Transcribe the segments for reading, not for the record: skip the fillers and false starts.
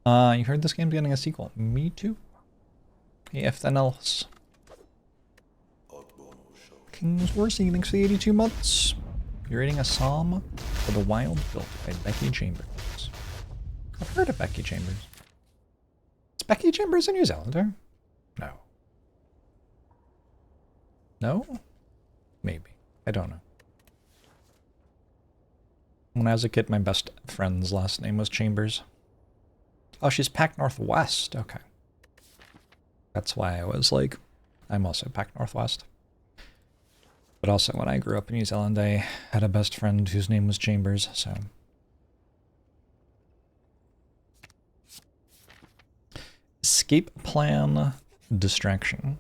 You heard this game's getting a sequel. Me too. If then else. King's War Seeking for 82 months. You're reading a psalm for the wild built by Becky Chambers. I've heard of Becky Chambers. Is Becky Chambers a New Zealander? No. No? Maybe. I don't know. When I was a kid, my best friend's last name was Chambers. Oh, she's Pac Northwest. Okay. That's why I was like, I'm also Pac Northwest. But also when I grew up in New Zealand, I had a best friend whose name was Chambers, so. Escape plan distraction.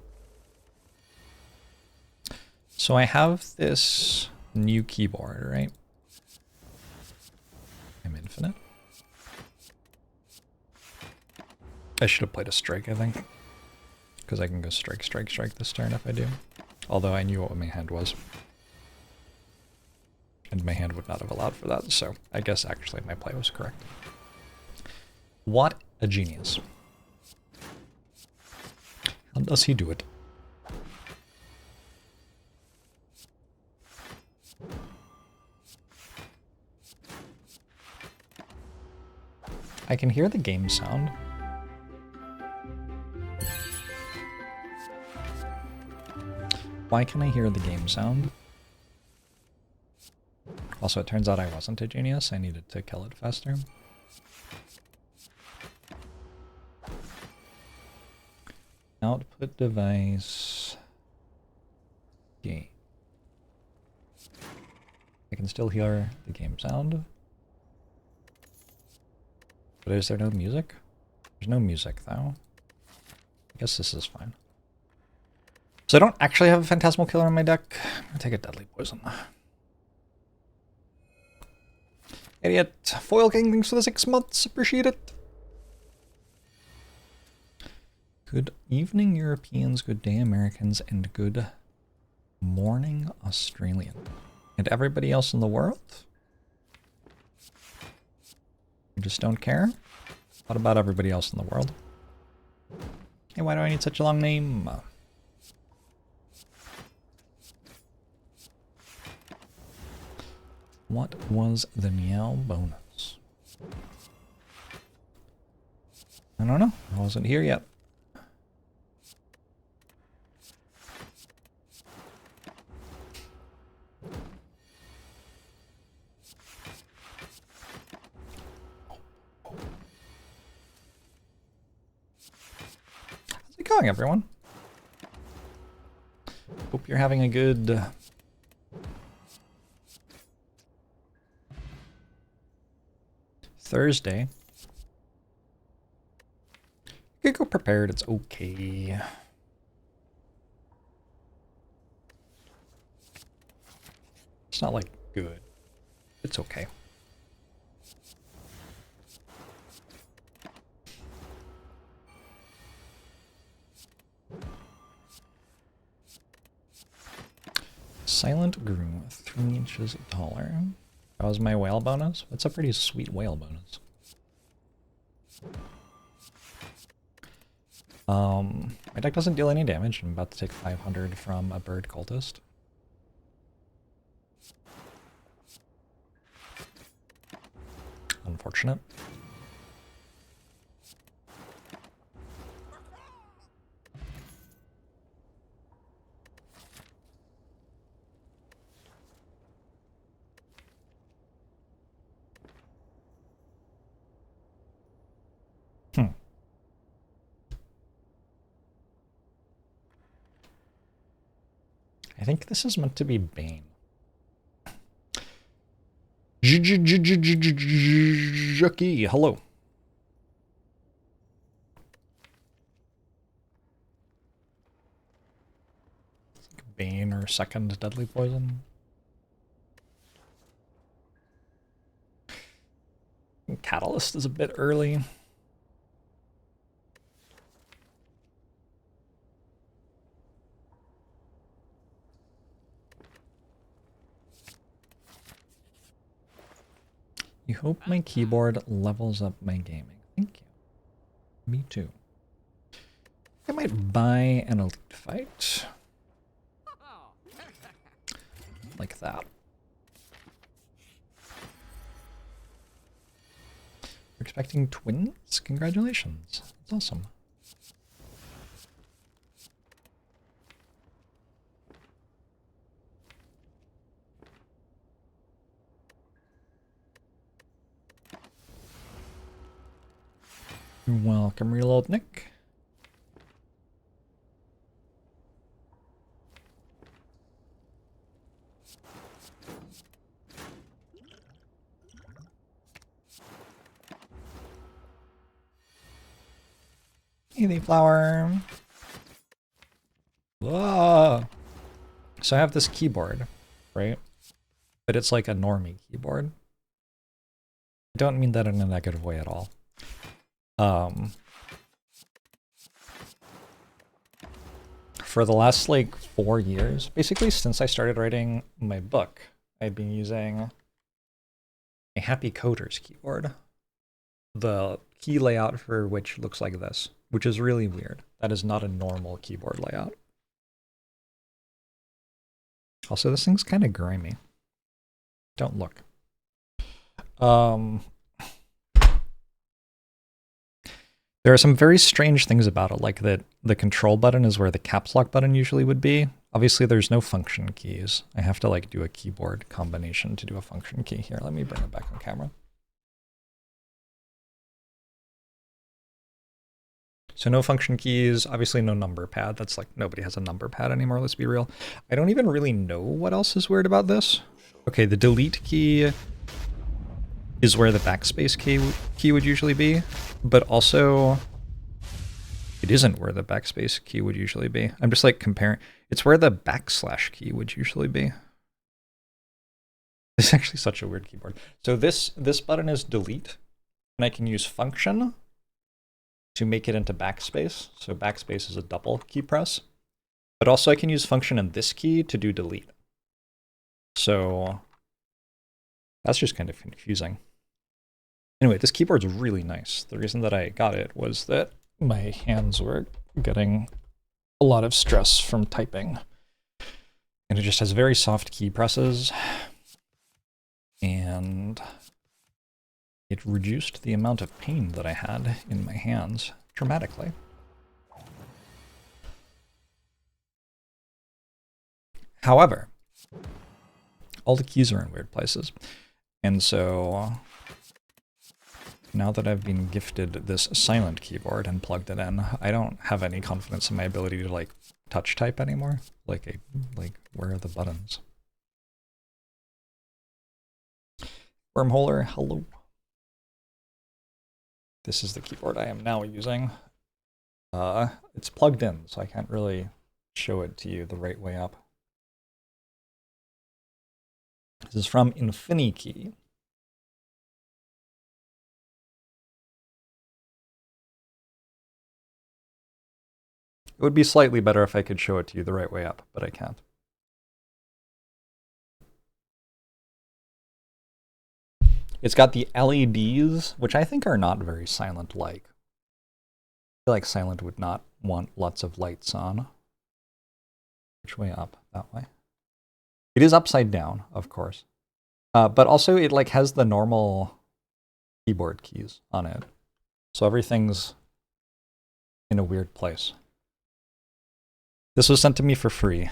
So I have this new keyboard, right? I'm infinite. I should have played a strike, I think. Because I can go strike, strike, strike this turn if I do. Although I knew what my hand was. And my hand would not have allowed for that, so I guess actually my play was correct. What a genius. How does he do it? I can hear the game sound. Why can I hear the game sound? Also, it turns out I wasn't a genius. I needed to kill it faster. Output device. Game. I can still hear the game sound. But is there no music? There's no music, though. I guess this is fine. So I don't actually have a Phantasmal Killer in my deck. I'm gonna take a Deadly Poison. Idiot. Foil King, thanks for the 6 months. Appreciate it. Good evening, Europeans. Good day, Americans. And good morning, Australian. And everybody else in the world? You just don't care? What about everybody else in the world? Hey, why do I need such a long name? What was the meow bonus? I don't know. I wasn't here yet. How's it going, everyone? Hope you're having a good Thursday. You could go prepared, it's okay. It's not like good. It's okay. Silent grew 3 inches taller. That was my whale bonus. That's a pretty sweet whale bonus. My deck doesn't deal any damage. I'm about to take 500 from a bird cultist. Unfortunate. I think this is meant to be Bane. Jucky, hello. Bane or second Deadly Poison. Catalyst is a bit early. You hope my keyboard levels up my gaming. Thank you. Me too. I might buy an elite fight. Like that. We're expecting twins? Congratulations. That's awesome. Welcome, real old Nick. Hey, the flower. Whoa. So I have this keyboard, right? But it's like a normie keyboard. I don't mean that in a negative way at all. For the last like 4 years, basically since I started writing my book, I've been using a Happy Coder's keyboard. The key layout for which looks like this, which is really weird. That is not a normal keyboard layout. Also, this thing's kind of grimy. Don't look. There are some very strange things about it, like that the control button is where the caps lock button usually would be. Obviously, there's no function keys. I have to like do a keyboard combination to do a function key here. Let me bring it back on camera. So no function keys, obviously no number pad. That's like, nobody has a number pad anymore, let's be real. I don't even really know what else is weird about this. Okay, the delete key is where the backspace key would usually be, but also it isn't where the backspace key would usually be. I'm just like comparing, it's where the backslash key would usually be. This is actually such a weird keyboard. So this button is delete, and I can use function to make it into backspace. So backspace is a double key press, but also I can use function in this key to do delete. So that's just kind of confusing. Anyway, this keyboard's really nice. The reason that I got it was that my hands were getting a lot of stress from typing. And it just has very soft key presses. And it reduced the amount of pain that I had in my hands dramatically. However, all the keys are in weird places. And so now that I've been gifted this silent keyboard and plugged it in, I don't have any confidence in my ability to like touch type anymore. Like where are the buttons? Wormholer, hello. This is the keyboard I am now using. It's plugged in, so I can't really show it to you the right way up. This is from InfiniKey. It would be slightly better if I could show it to you the right way up, but I can't. It's got the LEDs, which I think are not very silent-like. I feel like silent would not want lots of lights on. Which way up? That way. It is upside down, of course. But also it like has the normal keyboard keys on it. So everything's in a weird place. This was sent to me for free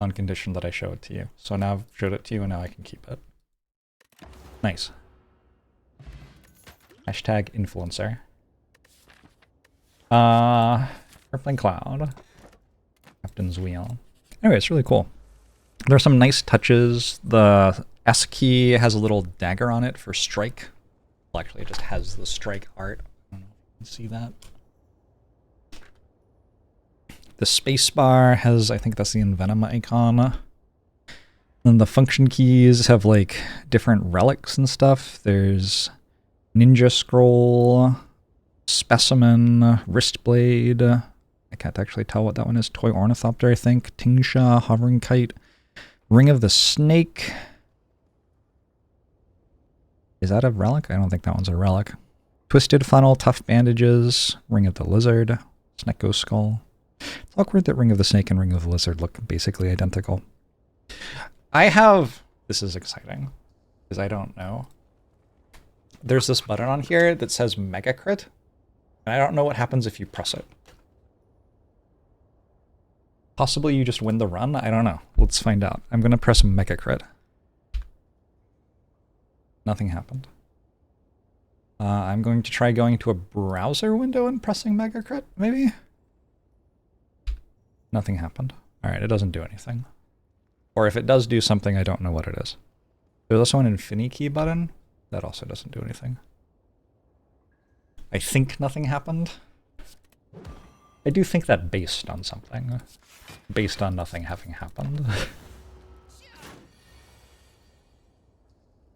on condition that I show it to you. So now I've showed it to you and now I can keep it. Nice. Hashtag influencer. Rippling Cloud. Captain's Wheel. Anyway, it's really cool. There are some nice touches. The S key has a little dagger on it for strike. Well, actually, it just has the strike art. I don't know if you can see that. The spacebar has, I think that's the Envenom icon. And the function keys have like different relics and stuff. There's Ninja Scroll, Specimen, Wrist Blade. I can't actually tell what that one is. Toy Ornithopter, I think. Tingsha, Hovering Kite, Ring of the Snake. Is that a relic? I don't think that one's a relic. Twisted Funnel, Tough Bandages, Ring of the Lizard, Snecko Skull. It's awkward that Ring of the Snake and Ring of the Lizard look basically identical. I have... This is exciting, because I don't know. There's this button on here that says Mega Crit, and I don't know what happens if you press it. Possibly you just win the run? I don't know. Let's find out. I'm going to press Mega Crit. Nothing happened. I'm going to try going to a browser window and pressing Mega Crit, maybe? Nothing happened. Alright, it doesn't do anything. Or if it does do something, I don't know what it is. There's also an InfiniKey button. That also doesn't do anything. I think nothing happened. I do think that based on something. Based on nothing having happened.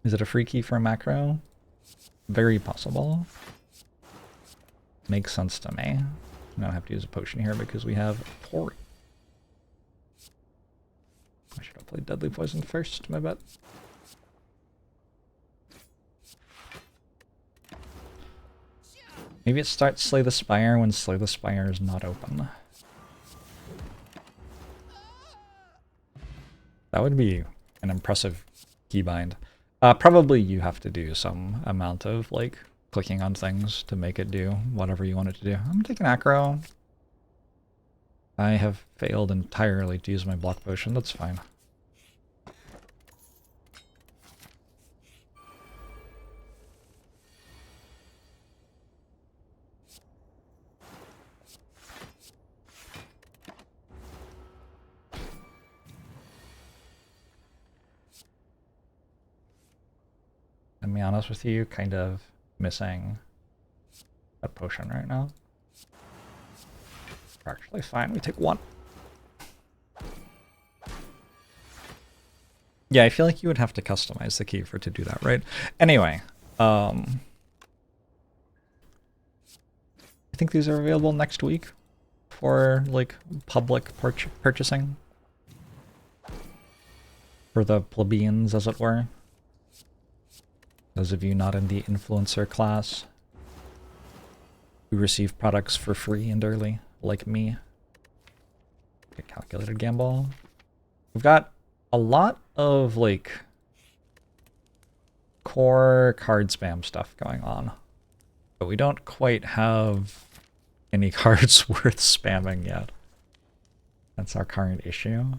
Is it a free key for a macro? Very possible. Makes sense to me. I don't have to use a potion here because we have Tori. I should have played Deadly Poison first, my bet. Maybe it starts Slay the Spire when Slay the Spire is not open. That would be an impressive keybind. Probably you have to do some amount of, like, clicking on things to make it do whatever you want it to do. I'm taking Acro. I have failed entirely to use my block potion. That's fine. To be honest with you, kind of missing a potion right now. We're actually fine. We take one. Yeah, I feel like you would have to customize the key for it to do that, right? Anyway, I think these are available next week for, like, public purchasing. For the plebeians, as it were. Those of you not in the influencer class who receive products for free and early, like me. Get calculated gamble. We've got a lot of, like, core card spam stuff going on, but we don't quite have any cards worth spamming yet. That's our current issue.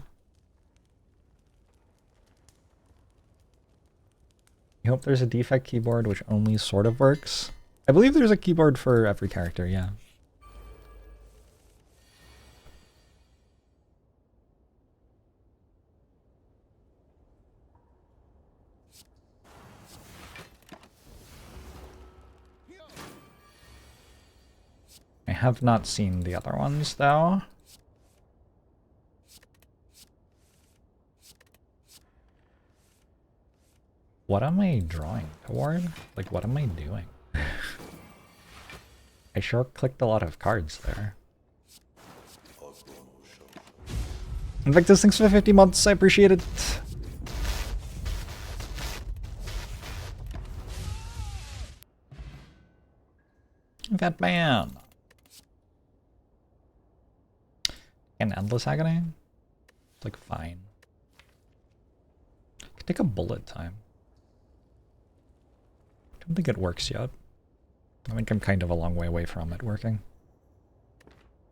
I hope there's a defect keyboard which only sort of works. I believe there's a keyboard for every character, yeah. I have not seen the other ones, though. What am I drawing toward? Like, what am I doing? I sure clicked a lot of cards there. Invictus, thanks for 50 months. I appreciate it. That man. An endless agony? It's like fine. Could take a bullet time. I don't think it works yet. I think I'm kind of a long way away from it working.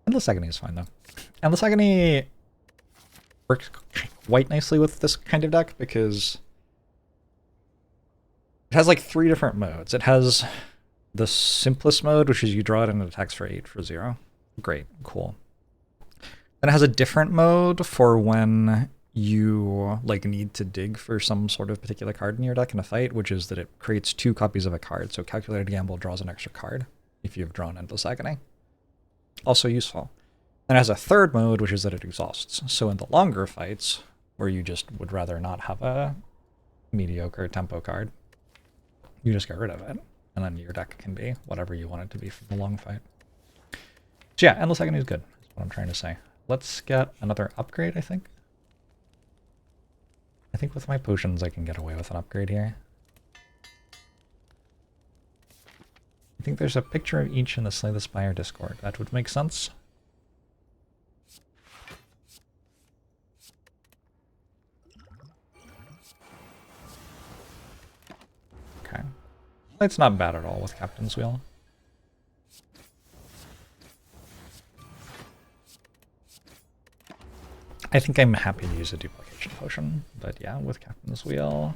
Endless agony is fine though. Endless agony works quite nicely with this kind of deck because it has like 3 different modes. It has the simplest mode, which is you draw it and it attacks for 8 for 0. Great, cool. Then it has a different mode for when you like need to dig for some sort of particular card in your deck in a fight, which is that it creates 2 copies of a card. So Calculated Gamble draws an extra card if you've drawn Endless Agony. Also useful. Then it has a third mode, which is that it exhausts. So in the longer fights, where you just would rather not have a mediocre tempo card, you just get rid of it. And then your deck can be whatever you want it to be for the long fight. So yeah, Endless Agony is good, is what I'm trying to say. Let's get another upgrade, I think. I think with my potions I can get away with an upgrade here. think there's a picture of each in the Slay the Spire Discord. That would make sense. Okay. It's not bad at all with Captain's Wheel. I think I'm happy to use a duplication potion, but yeah, with Captain's Wheel,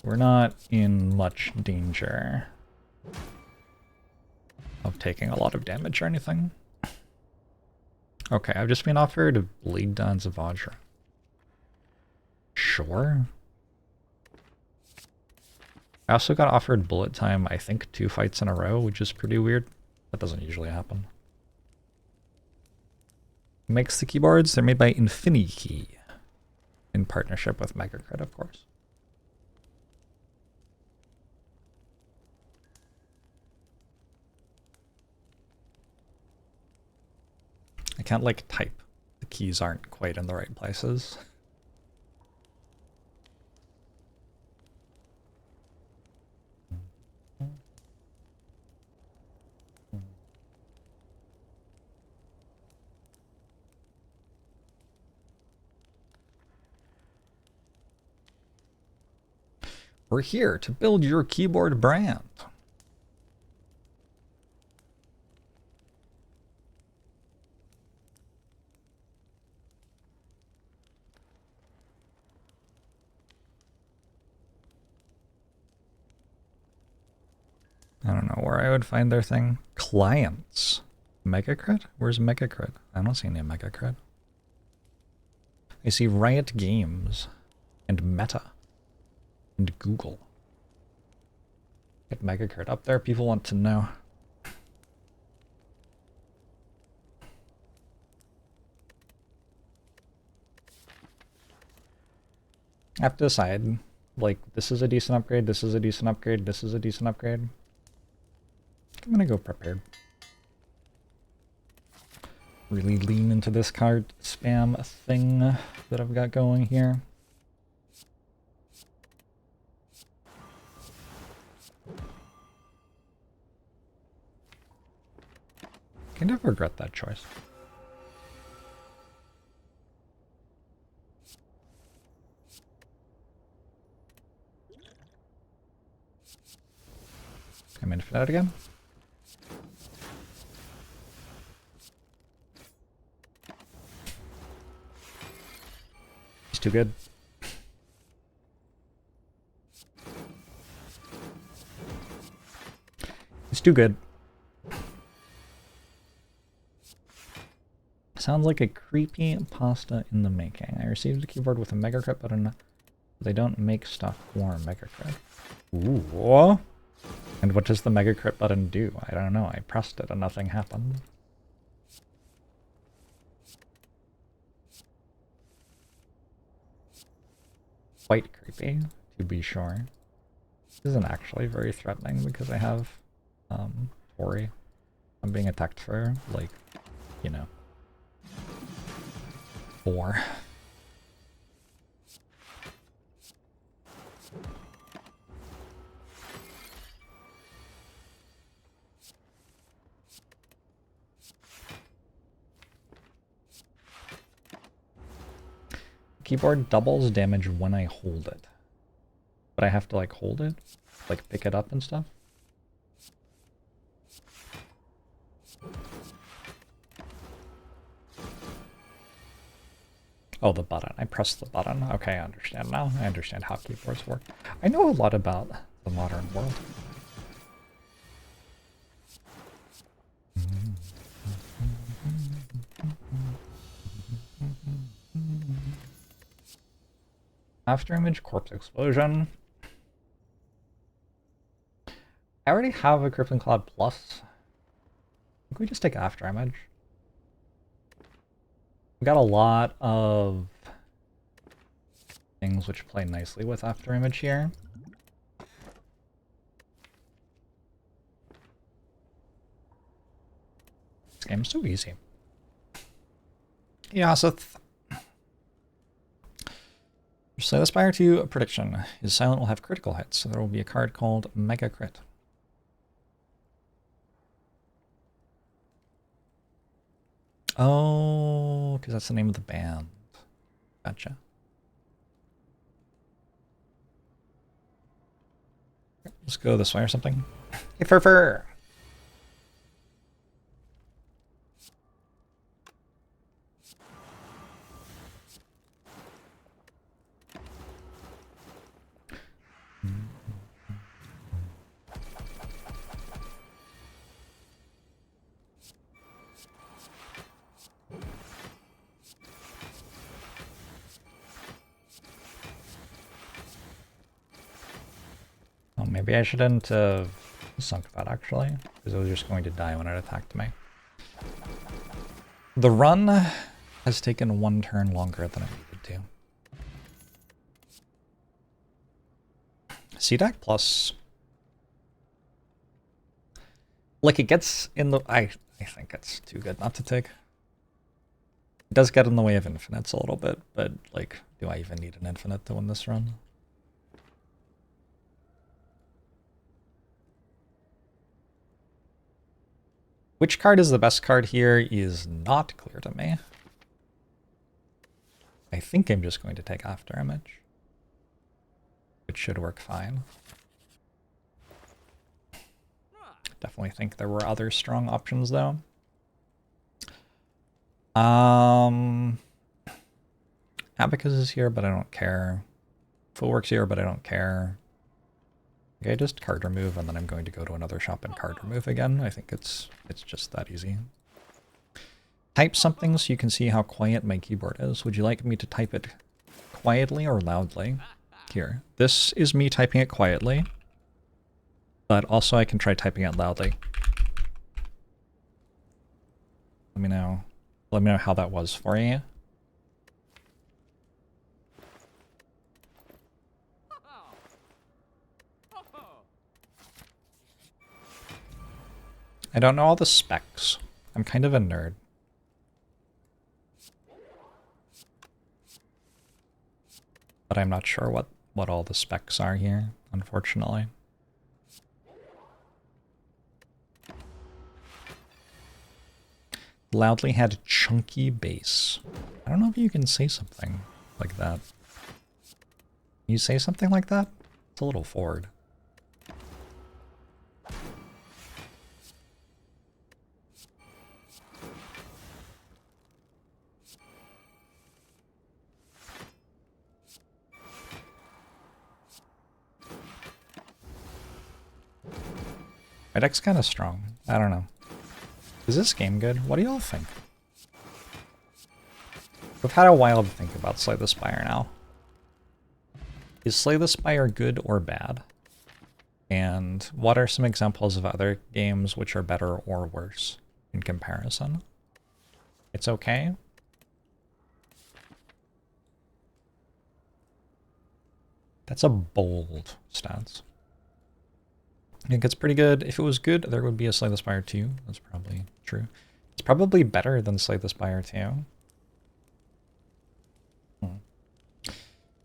we're not in much danger of taking a lot of damage or anything. Okay, I've just been offered Bleed Down Zavajra. Sure. I also got offered bullet time, I think 2 fights in a row, which is pretty weird. That doesn't usually happen. Who makes the keyboards? They're made by InfiniKey, in partnership with MegaCrit, of course. I can't, like, type. The keys aren't quite in the right places. We're here to build your keyboard brand. I don't know where I would find their thing. Clients. MegaCrit? Where's MegaCrit? I don't see any MegaCrit. I see Riot Games and Meta and Google. Get MegaCrit up there. People want to know. I have to decide. Like, this is a decent upgrade, this is a decent upgrade, this is a decent upgrade. I'm gonna go prepared. Really lean into this card spam thing that I've got going here. Kind of regret that choice. I'm in for that again. He's too good. He's too good. Sounds like a creepy pasta in the making. I received a keyboard with a MegaCrit button. They don't make stuff for MegaCrit. Ooh. And what does the MegaCrit button do? I don't know. I pressed it and nothing happened. Quite creepy, to be sure. This isn't actually very threatening because I have Tori. I'm being attacked for, like, you know, 4. Keyboard doubles damage when I hold it. But I have to, like, hold it? Like, pick it up and stuff? Oh, the button. I pressed the button. Okay, I understand now. I understand how keyboards work. I know a lot about the modern world. After image corpse explosion. I already have a Crippling Cloud Plus. Can we just take after image? We got a lot of things which play nicely with after image here. This game's so easy. Yeah, so Slay the Spire 2 prediction is Silent will have critical hits, so there will be a card called MegaCrit. Oh, because that's the name of the band. Gotcha. Let's go this way or something. Hey, Fur. Oh, maybe I shouldn't have sunk that, actually, because it was just going to die when it attacked me. The run has taken 1 turn longer than it needed to. CDAC plus... Like, it gets in the... I think it's too good not to take. It does get in the way of infinites a little bit, but, like, do I even need an infinite to win this run? Which card is the best card here is not clear to me. I think I'm just going to take After Image, which should work fine. Definitely think there were other strong options, though. Abacus is here, but I don't care. Footwork's here, but I don't care. Okay, just card remove, and then I'm going to go to another shop and card remove again. I think it's just that easy. Type something so you can see how quiet my keyboard is. Would you like me to type it quietly or loudly? Here. This is me typing it quietly, but also I can try typing it loudly. Let me know. Let me know how that was for you. I don't know all the specs. I'm kind of a nerd. But I'm not sure what all the specs are here, unfortunately. Loudly had chunky bass. I don't know if you can say something like that. Can you say something like that? It's a little forward. My deck's kind of strong. I don't know. Is this game good? What do y'all think? We've had a while to think about Slay the Spire now. Is Slay the Spire good or bad? And what are some examples of other games which are better or worse in comparison? It's okay. That's a bold stance. I think it's pretty good. If it was good, there would be a Slay the Spire 2. That's probably true. It's probably better than Slay the Spire 2.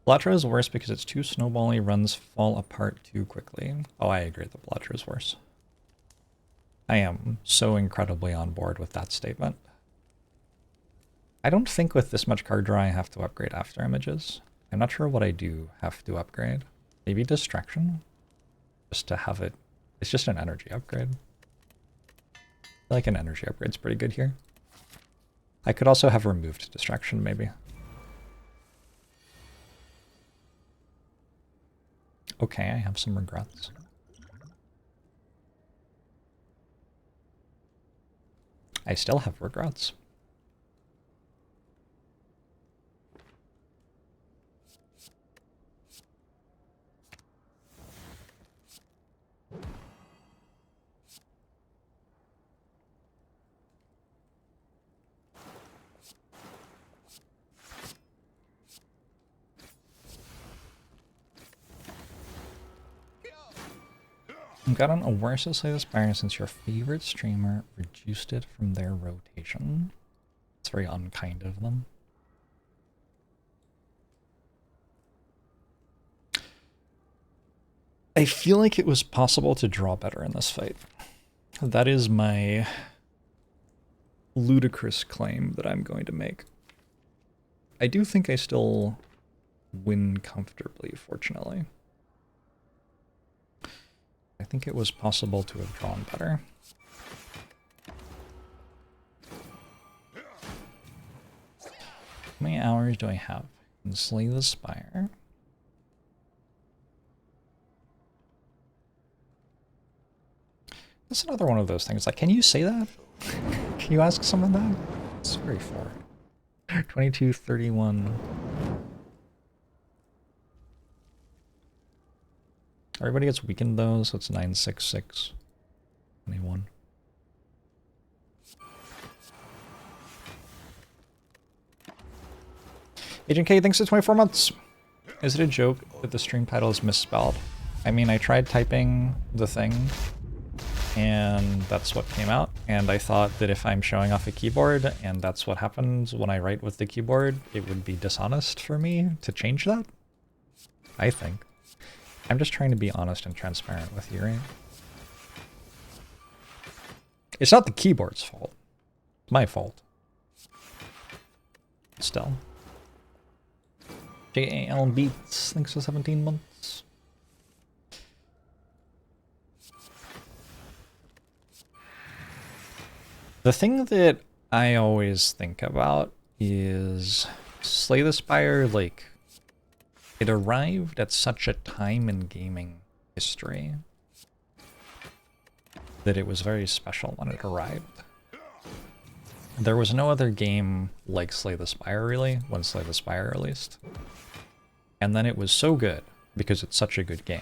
Blottra is worse because it's too snowbally, runs fall apart too quickly. Oh, I agree that Blottra is worse. I am so incredibly on board with that statement. I don't think with this much card draw I have to upgrade After Images. I'm not sure what I do have to upgrade. Maybe Distraction? Just to have it. It's just an energy upgrade. I feel like an energy upgrade's pretty good here. I could also have removed Distraction, maybe. Okay, I have some regrets. I still have regrets. I've gotten a worse to Slay the Spire since your favorite streamer reduced it from their rotation. It's very unkind of them. I feel like it was possible to draw better in this fight. That is my ludicrous claim that I'm going to make. I do think I still win comfortably, fortunately. I think it was possible to have drawn better. How many hours do I have? And slay the Spire. That's another one of those things. Like, can you say that? Can you ask someone that? It's very far. 22, 31. Everybody gets weakened though, so it's 9, 6, 6, 21. Agent K, thanks for 24 months. Is it a joke that the stream title is misspelled? I mean, I tried typing the thing, and that's what came out. And I thought that if I'm showing off a keyboard, and that's what happens when I write with the keyboard, it would be dishonest for me to change that. I think. I'm just trying to be honest and transparent with you, right? It's not the keyboard's fault. It's my fault. Still. JAL Beats, thanks for 17 months. The thing that I always think about is Slay the Spire, like, it arrived at such a time in gaming history that it was very special when it arrived. There was no other game like Slay the Spire, really, when Slay the Spire released. And then it was so good, because it's such a good game,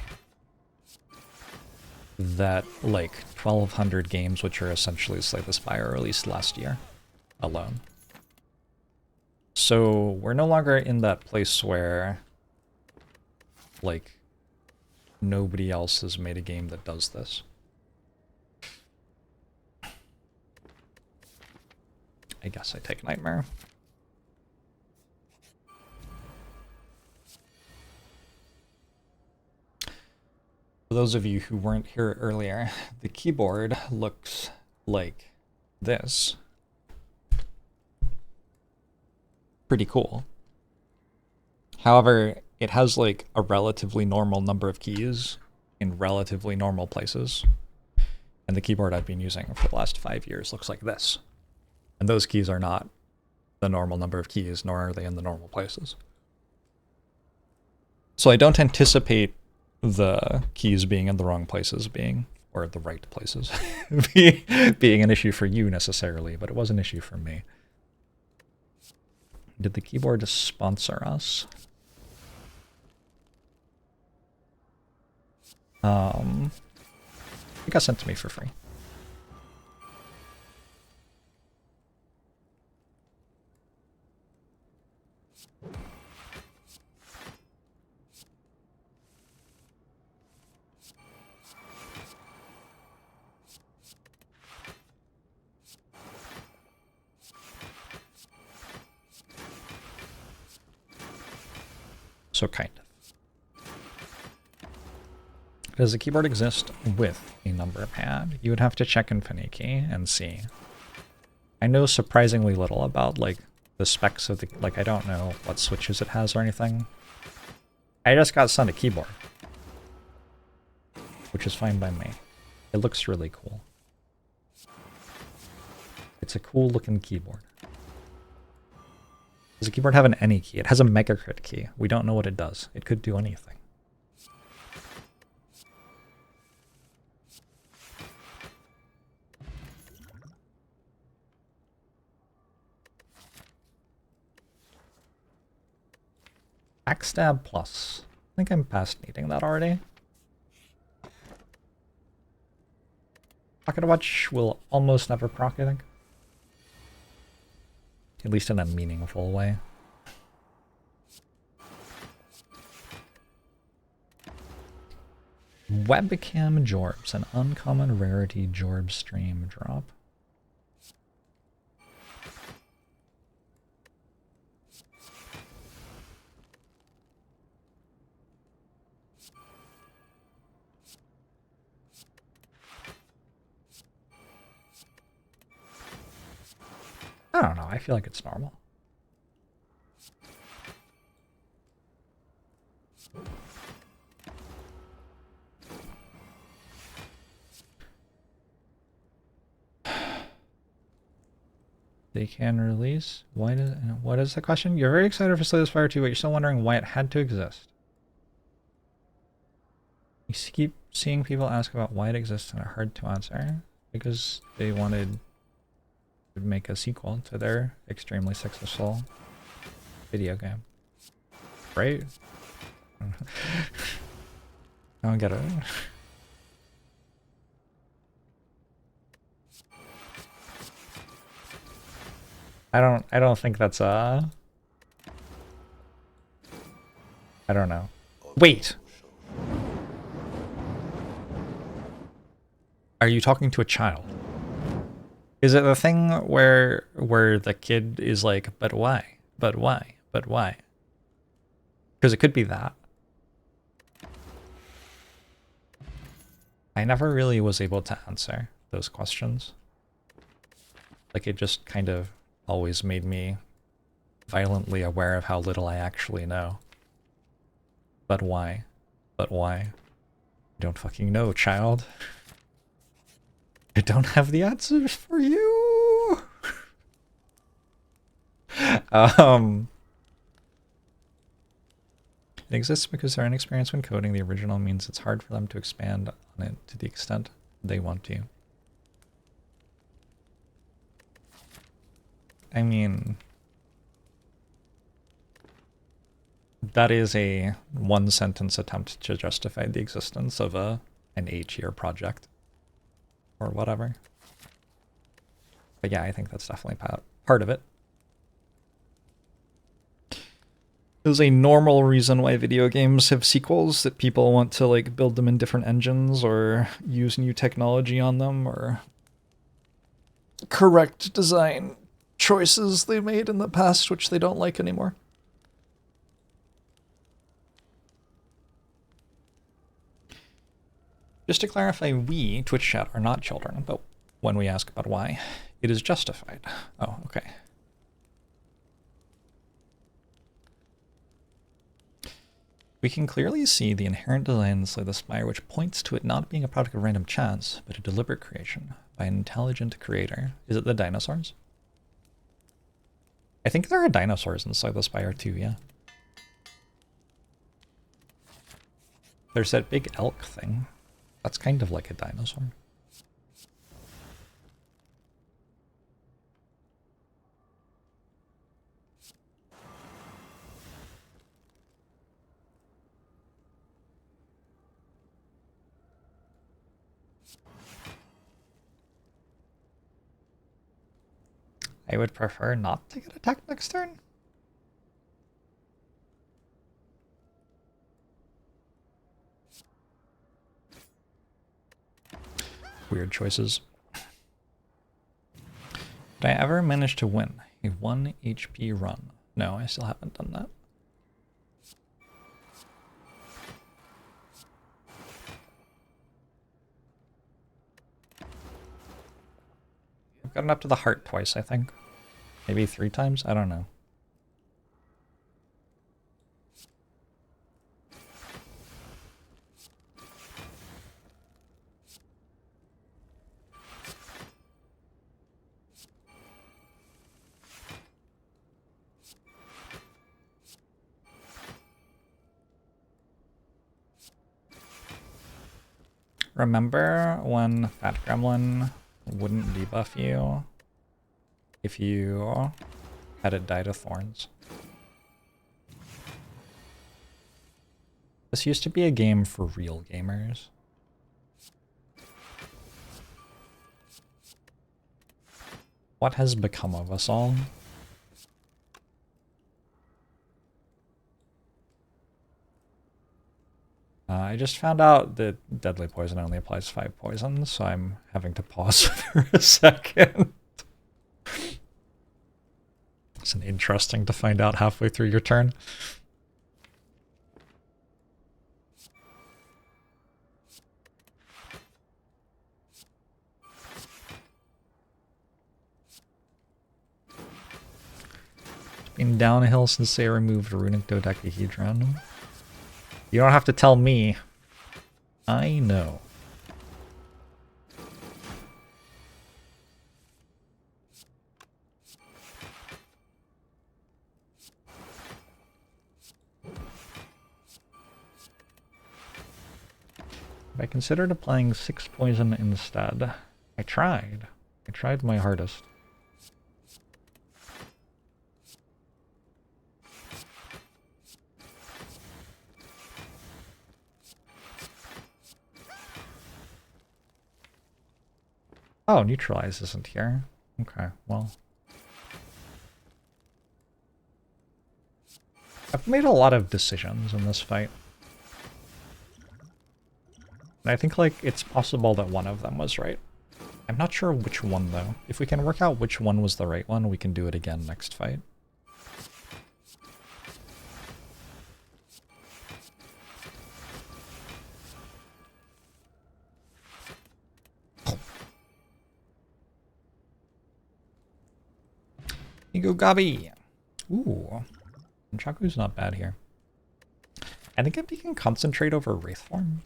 that, like, 1,200 games, which are essentially Slay the Spire, released last year alone. So we're no longer in that place where, like, nobody else has made a game that does this. I guess I take Nightmare. For those of you who weren't here earlier, the keyboard looks like this. Pretty cool. However, it has like a relatively normal number of keys in relatively normal places. And the keyboard I've been using for the last 5 years looks like this. And those keys are not the normal number of keys, nor are they in the normal places. So I don't anticipate the keys being in the wrong places being, or the right places, being an issue for you necessarily, but it was an issue for me. Did the keyboard sponsor us? It got sent to me for free. So kind of. Does the keyboard exist with a number pad? You would have to check Infinity and see. I know surprisingly little about like the specs of the, like I don't know what switches it has or anything. I just got sent a keyboard, which is fine by me. It looks really cool. It's a cool looking keyboard. Does the keyboard have an any key? It has a mega crit key. We don't know what it does. It could do anything. Backstab plus. I think I'm past needing that already. Pocket Watch will almost never proc, I think. At least in a meaningful way. Webcam Jorbs, an uncommon rarity Jorb stream drop. I feel like it's normal. They can release. What is the question? You're very excited for Spire 2, but you're still wondering why it had to exist. You keep seeing people ask about why it exists and it's hard to answer because they wanted to make a sequel to their extremely successful video game. Right? I don't get it. I don't think that's I don't know. Wait. Are you talking to a child? Is it the thing where the kid is like, but why? But why? But why? Because it could be that. I never really was able to answer those questions. Like, it just kind of always made me violently aware of how little I actually know. But why? But why? I don't fucking know, child. I don't have the answers for you. It exists because their inexperience when coding the original means it's hard for them to expand on it to the extent they want to. I mean, that is a one-sentence attempt to justify the existence of an 8-year project. Or whatever. But yeah, I think that's definitely part of it. There's a normal reason why video games have sequels, that people want to like build them in different engines or use new technology on them or correct design choices they made in the past which they don't like anymore. Just to clarify, we, Twitch chat, are not children, but when we ask about why, it is justified. Oh, okay. We can clearly see the inherent design inside the Spire, which points to it not being a product of random chance, but a deliberate creation by an intelligent creator. Is it the dinosaurs? I think there are dinosaurs inside the Spire too, yeah. There's that big elk thing. That's kind of like a dinosaur. I would prefer not to get attacked next turn. Weird choices. Did I ever manage to win a 1 HP run? No, I still haven't done that. I've gotten up to the heart twice, I think. Maybe 3 times? I don't know. Remember when Fat Gremlin wouldn't debuff you if you had it die to thorns? This used to be a game for real gamers. What has become of us all? I just found out that deadly poison only applies 5 poisons, so I'm having to pause for a second. It's an interesting to find out halfway through your turn. Been downhill since they removed runic dodecahedron. You don't have to tell me. I know. I considered applying 6 poison instead. I tried. I tried my hardest. Oh, neutralize isn't here. Okay, well. I've made a lot of decisions in this fight. And I think, like, it's possible that one of them was right. I'm not sure which one, though. If we can work out which one was the right one, we can do it again next fight. Ego Gabi! Ooh. Chaku's not bad here. I think if he can concentrate over Wraith form.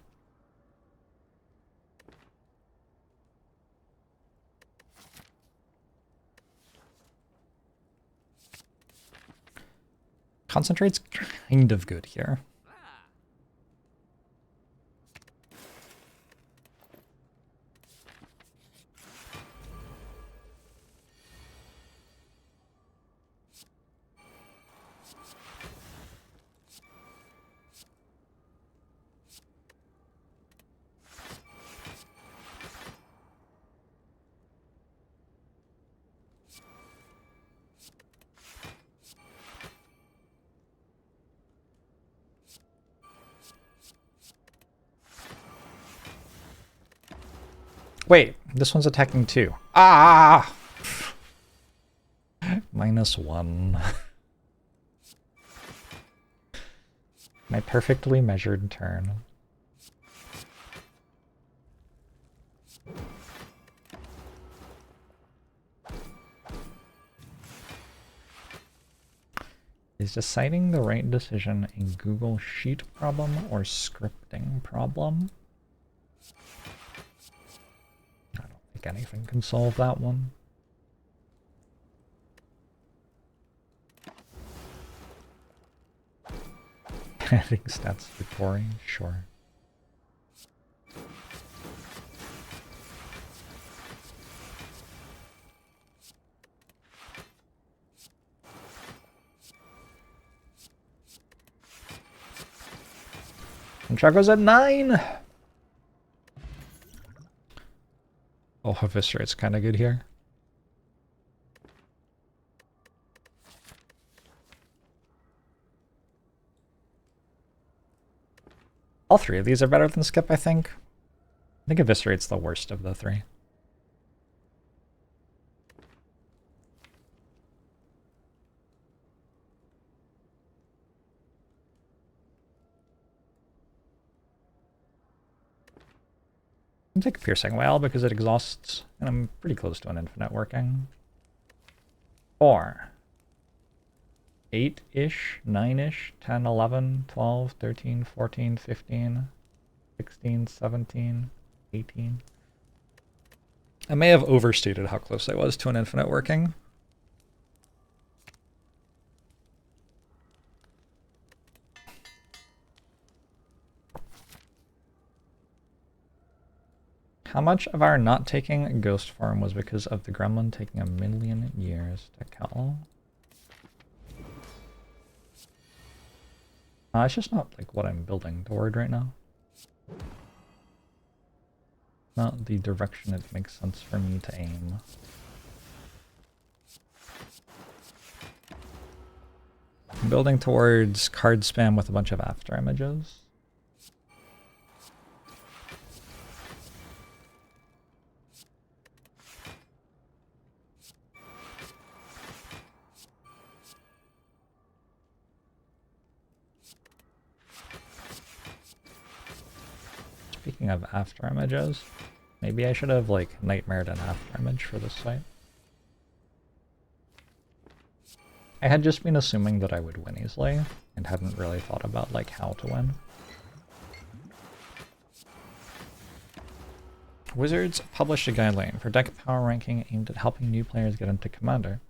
Concentrate's kind of good here. Wait, this one's attacking too. Ah! -1. My perfectly measured turn. Is deciding the right decision a Google Sheet problem or scripting problem? I don't think anything can solve that one. Adding stats for Tori? Sure. And Chaco's at 9! Oh, Eviscerate's kind of good here. All three of these are better than Skip, I think. I think Eviscerate's the worst of the three. I'm taking Piercing Whale because it exhausts, and I'm pretty close to an infinite working. 4. 8-ish, 9-ish, 10, 11, 12, 13, 14, 15, 16, 17, 18. I may have overstated how close I was to an infinite working. How much of our not taking ghost form was because of the gremlin taking 1,000,000 years to kill? It's just not like what I'm building toward right now. Not the direction it makes sense for me to aim. I'm building towards card spam with a bunch of after images. Speaking of after images, maybe I should have like nightmared an after image for this fight. I had just been assuming that I would win easily, and hadn't really thought about, like, how to win. Wizards published a guideline for deck power ranking aimed at helping new players get into Commander.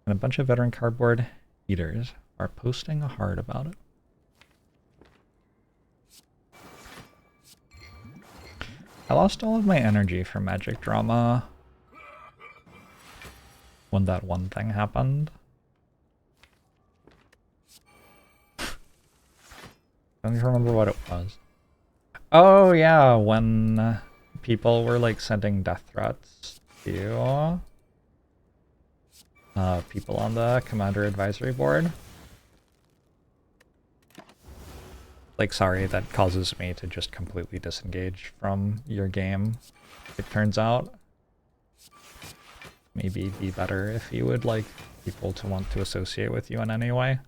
And a bunch of veteran cardboard eaters are posting hard about it. I lost all of my energy for Magic Drama when that one thing happened. I don't even remember what it was. Oh yeah, when people were like sending death threats to people on the Commander Advisory Board. Like, sorry, that causes me to just completely disengage from your game, it turns out. Maybe it'd be better if you would like people to want to associate with you in any way.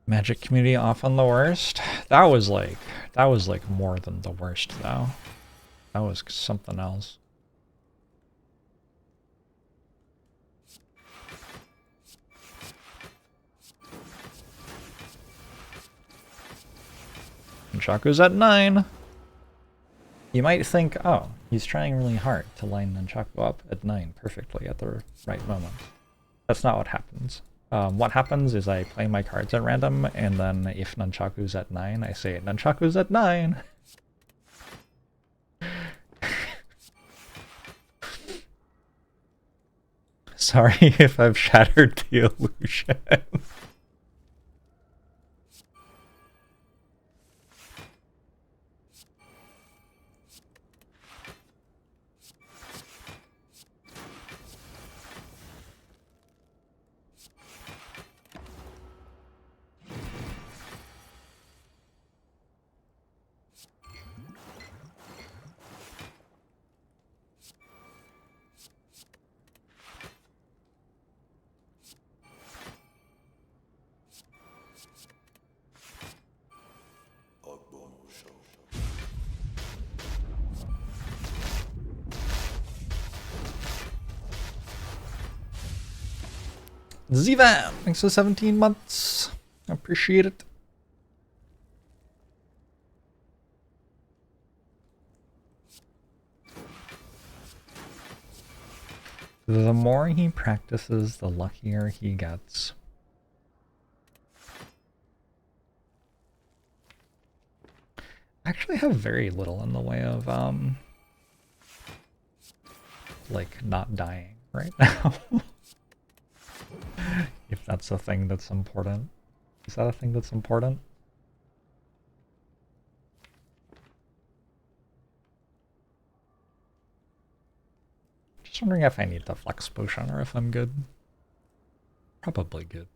Magic community often the worst. That was like more than the worst though. That was something else. And Nunchaku's at 9. You might think, oh, he's trying really hard to line Nunchaku up at 9 perfectly at the right moment. That's not what happens. What happens is I play my cards at random, and then if Nunchaku's at 9, I say, Nunchaku's at 9! Sorry if I've shattered the illusion. Zivan, thanks for 17 months. I appreciate it. The more he practices, the luckier he gets. I actually have very little in the way of, like, not dying right now. If that's a thing that's important. Is that a thing that's important? Just wondering if I need the flex potion or if I'm good. Probably good.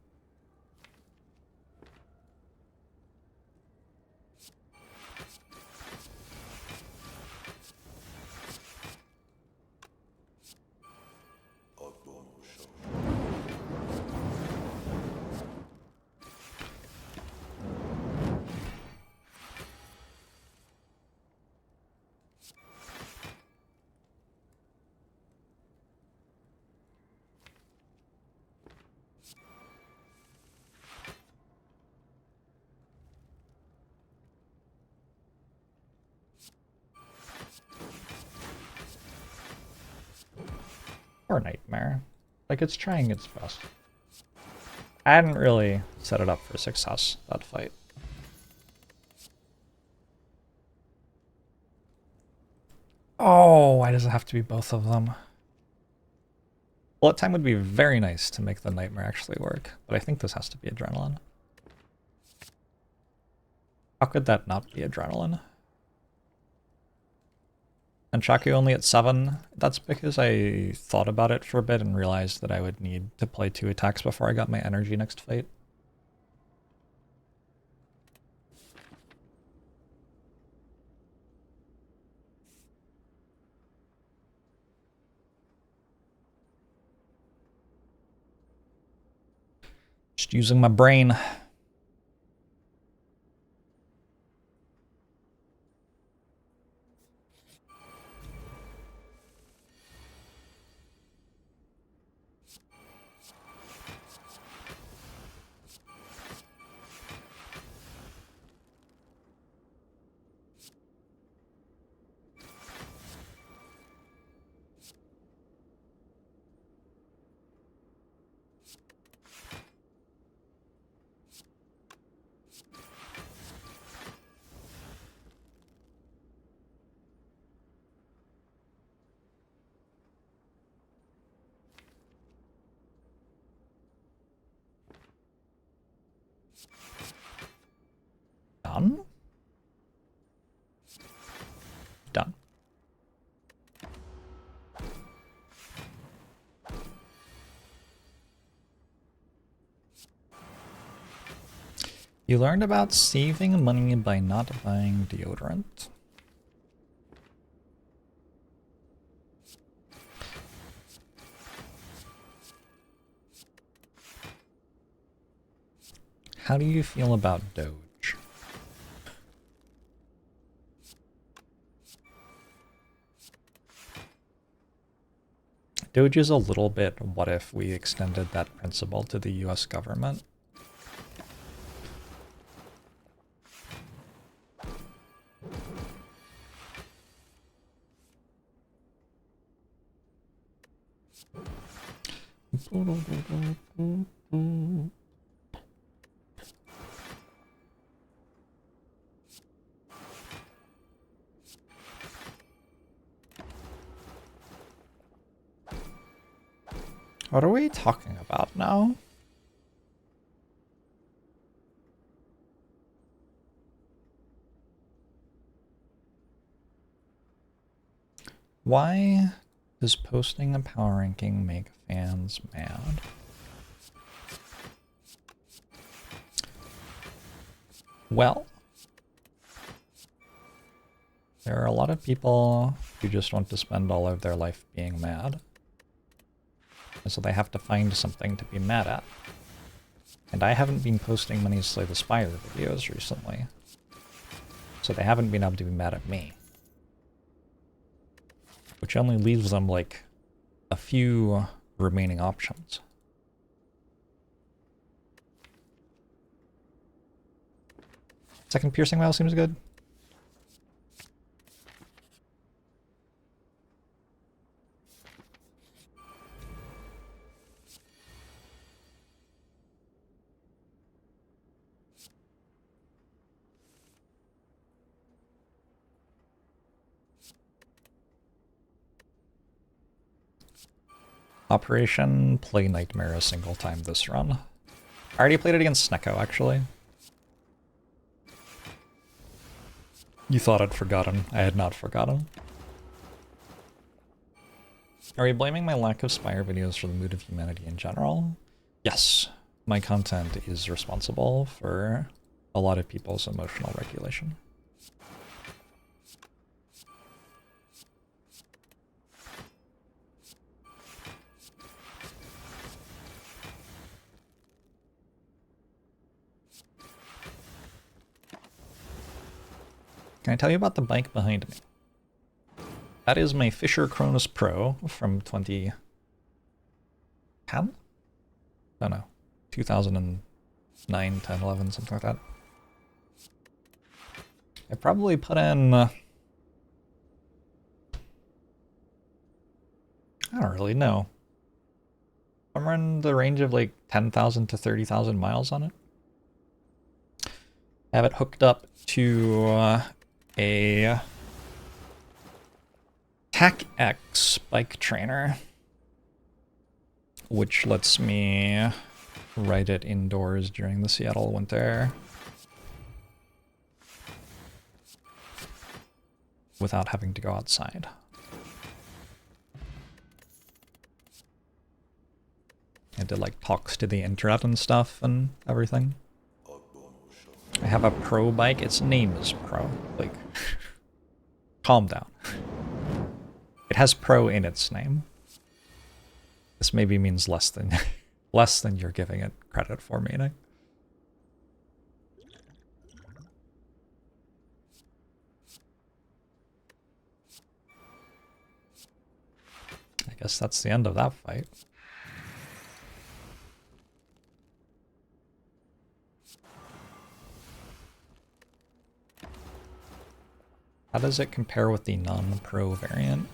Or Nightmare. Like, it's trying its best. I hadn't really set it up for success, that fight. Oh, why does it have to be both of them? Bullet time would be very nice to make the Nightmare actually work, but I think this has to be Adrenaline. How could that not be Adrenaline? And Chaku only at 7. That's because I thought about it for a bit and realized that I would need to play 2 attacks before I got my energy next fight. Just using my brain. Done. Done. You learned about saving money by not buying deodorant. How do you feel about Doge? Doge is a little bit, what if we extended that principle to the US government? What are we talking about now? Why does posting a power ranking make fans mad? Well, there are a lot of people who just want to spend all of their life being mad. And so they have to find something to be mad at. And I haven't been posting many Slay the Spire videos recently. So they haven't been able to be mad at me. Which only leaves them like a few remaining options. Second piercing whale seems good. Operation Play Nightmare a single time this run. I already played it against Snecko, actually. You thought I'd forgotten. I had not forgotten. Are you blaming my lack of Spire videos for the mood of humanity in general? Yes. My content is responsible for a lot of people's emotional regulation. Can I tell you about the bike behind me? That is my Fisher Cronus Pro from 2010? I don't know. 2009, 10, 11, something like that. I probably put in... I don't really know. I'm in the range of like 10,000 to 30,000 miles on it. I have it hooked up to a TAC-X bike trainer, which lets me ride it indoors during the Seattle winter without having to go outside. I did like talks to the internet and stuff and everything. I have a Pro bike. Its name is Pro. Like, calm down. It has Pro in its name. This maybe means less than Less than you're giving it credit for, meaning. I guess that's the end of that fight. How does it compare with the non-pro variant?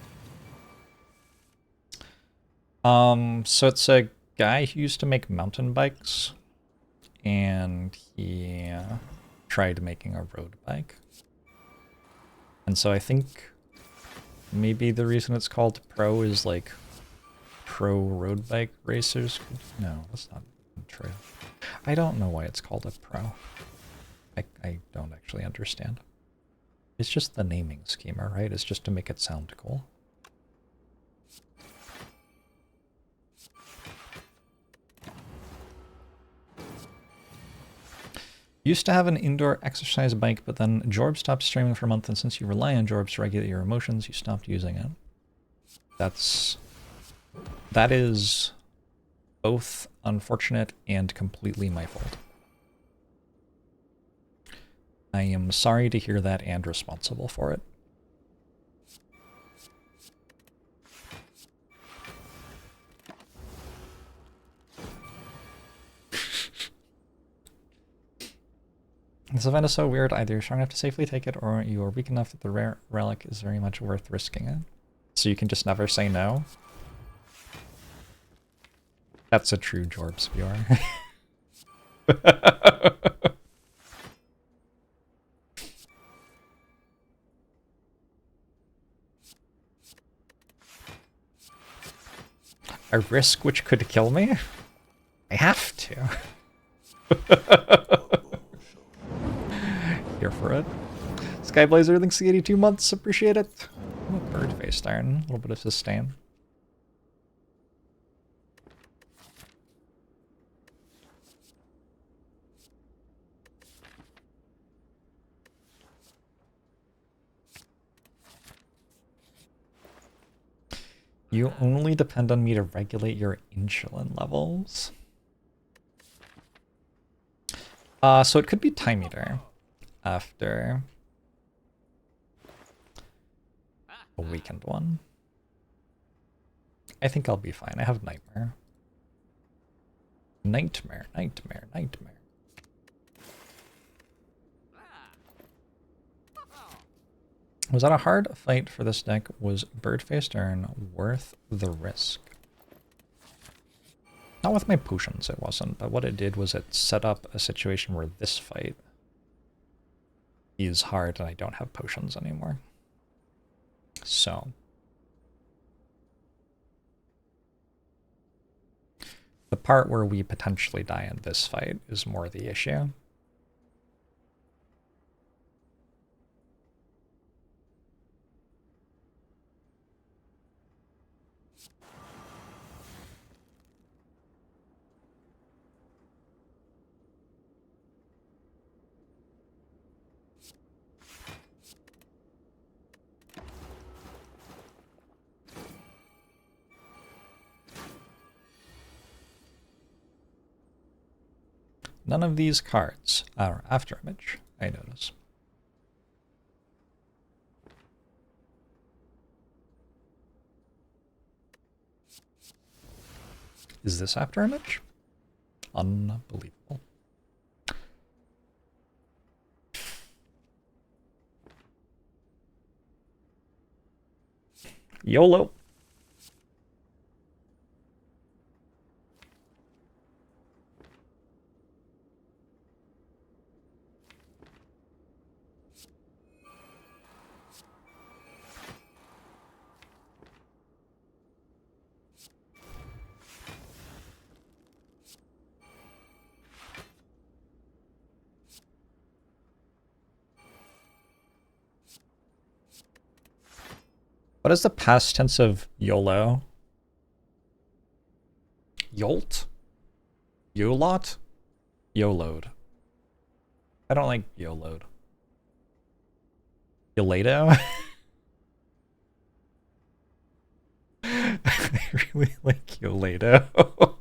So it's a guy who used to make mountain bikes, and he tried making a road bike. And so I think maybe the reason it's called pro is like pro road bike racers. No, that's not true. I don't know why it's called a pro. I don't actually understand. It's just the naming schema, right? It's just to make it sound cool. Used to have an indoor exercise bike, but then JORBS stopped streaming for a month, and since you rely on JORBS to regulate your emotions, you stopped using it. That is both unfortunate and completely my fault. I am sorry to hear that and responsible for it. This event is so weird, either you're strong enough to safely take it, or you are weak enough that the rare relic is very much worth risking it. So you can just never say no? That's a true JORBS viewer. A risk which could kill me? I have to. Here for it. Skyblazer, thanks to 82 months. Appreciate it. Oh, bird-faced iron. A little bit of sustain. You only depend on me to regulate your insulin levels. So it could be time meter after a weekend one. I think I'll be fine. I have nightmare. Nightmare. Was that a hard fight for this deck? Was bird-faced iron worth the risk? Not with my potions, it wasn't, but what it did was it set up a situation where this fight is hard and I don't have potions anymore. So the part where we potentially die in this fight is more the issue. None of these cards are after image, I notice. Is this after image? Unbelievable. YOLO. What is the past tense of YOLO? Yolt? YOLOT? YOLO'd. I don't like YOLO'd. Yolato? I really like Yolato.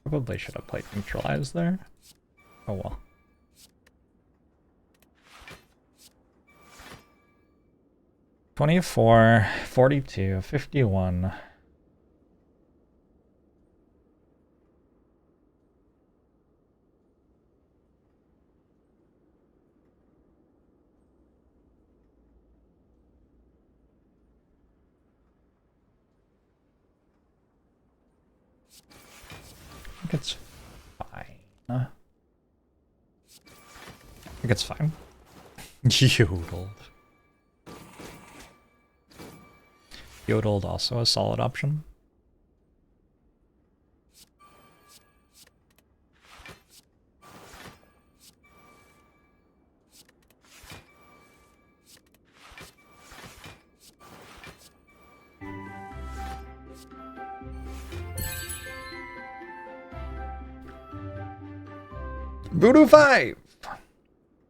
Probably should have played neutralize there. Oh well. $24, $42, $51. I think it's fine. I think it's fine. Yodeled. Yodeled also a solid option. Voodoo 5!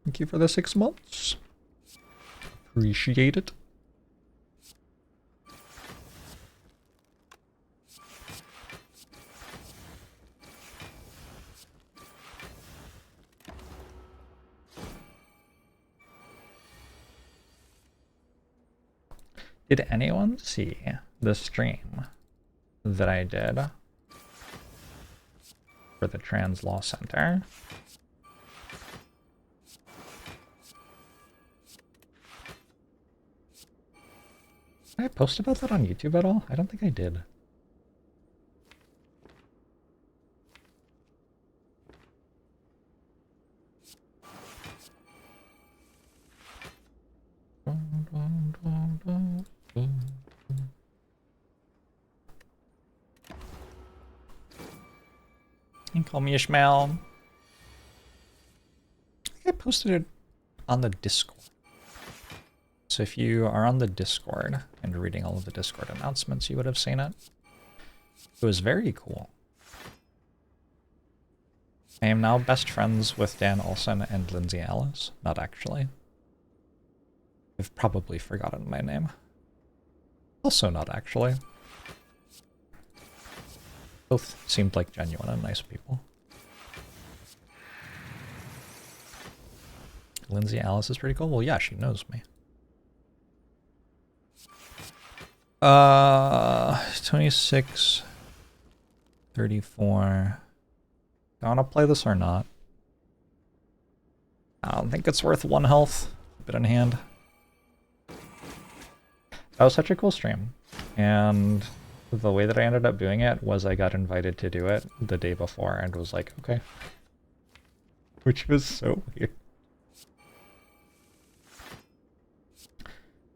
Thank you for the 6 months. Appreciate it. Did anyone see the stream that I did for the Trans Law Center? Did I post about that on YouTube at all? I don't think I did. You can call me Ishmael. I think I posted it on the Discord. So if you are on the Discord and reading all of the Discord announcements, you would have seen it. It was very cool. I am now best friends with Dan Olsen and Lindsay Alice. Not actually. I've probably forgotten my name. Also not actually. Both seemed like genuine and nice people. Lindsay Alice is pretty cool. Well, yeah, she knows me. 26, 34. Do I want to play this or not? I don't think it's worth 1 health. Keep it in hand. That was such a cool stream. And the way that I ended up doing it was I got invited to do it the day before and was like, okay. Which was so weird.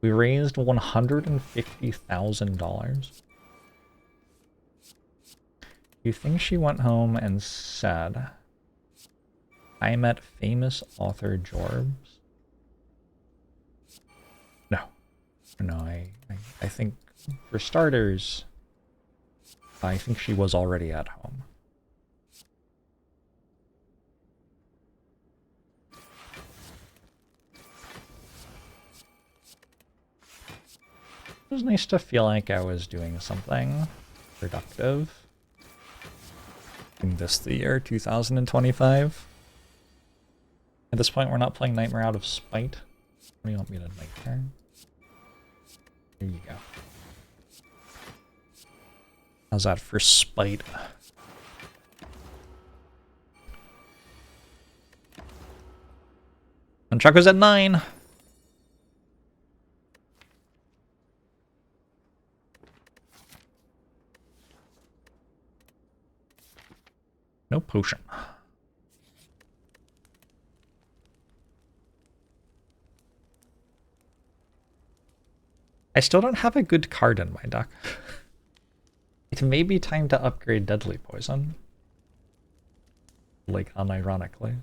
We raised $150,000. You think she went home and said, I met famous author Jorbs? No. No, I think, for starters, I think she was already at home. It was nice to feel like I was doing something productive in the year 2025. At this point, we're not playing Nightmare out of spite. What do you want me to Nightmare? There you go. How's that for spite? And Chuck was at 9. No potion. I still don't have a good card in my deck. It may be time to upgrade Deadly Poison. Like, unironically.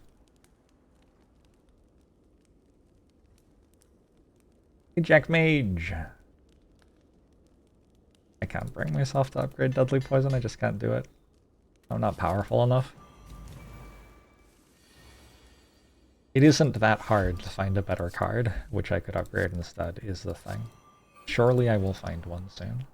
Hey, Jack Mage! I can't bring myself to upgrade Deadly Poison, I just can't do it. I'm not powerful enough. It isn't that hard to find a better card, which I could upgrade instead, is the thing. Surely I will find one soon.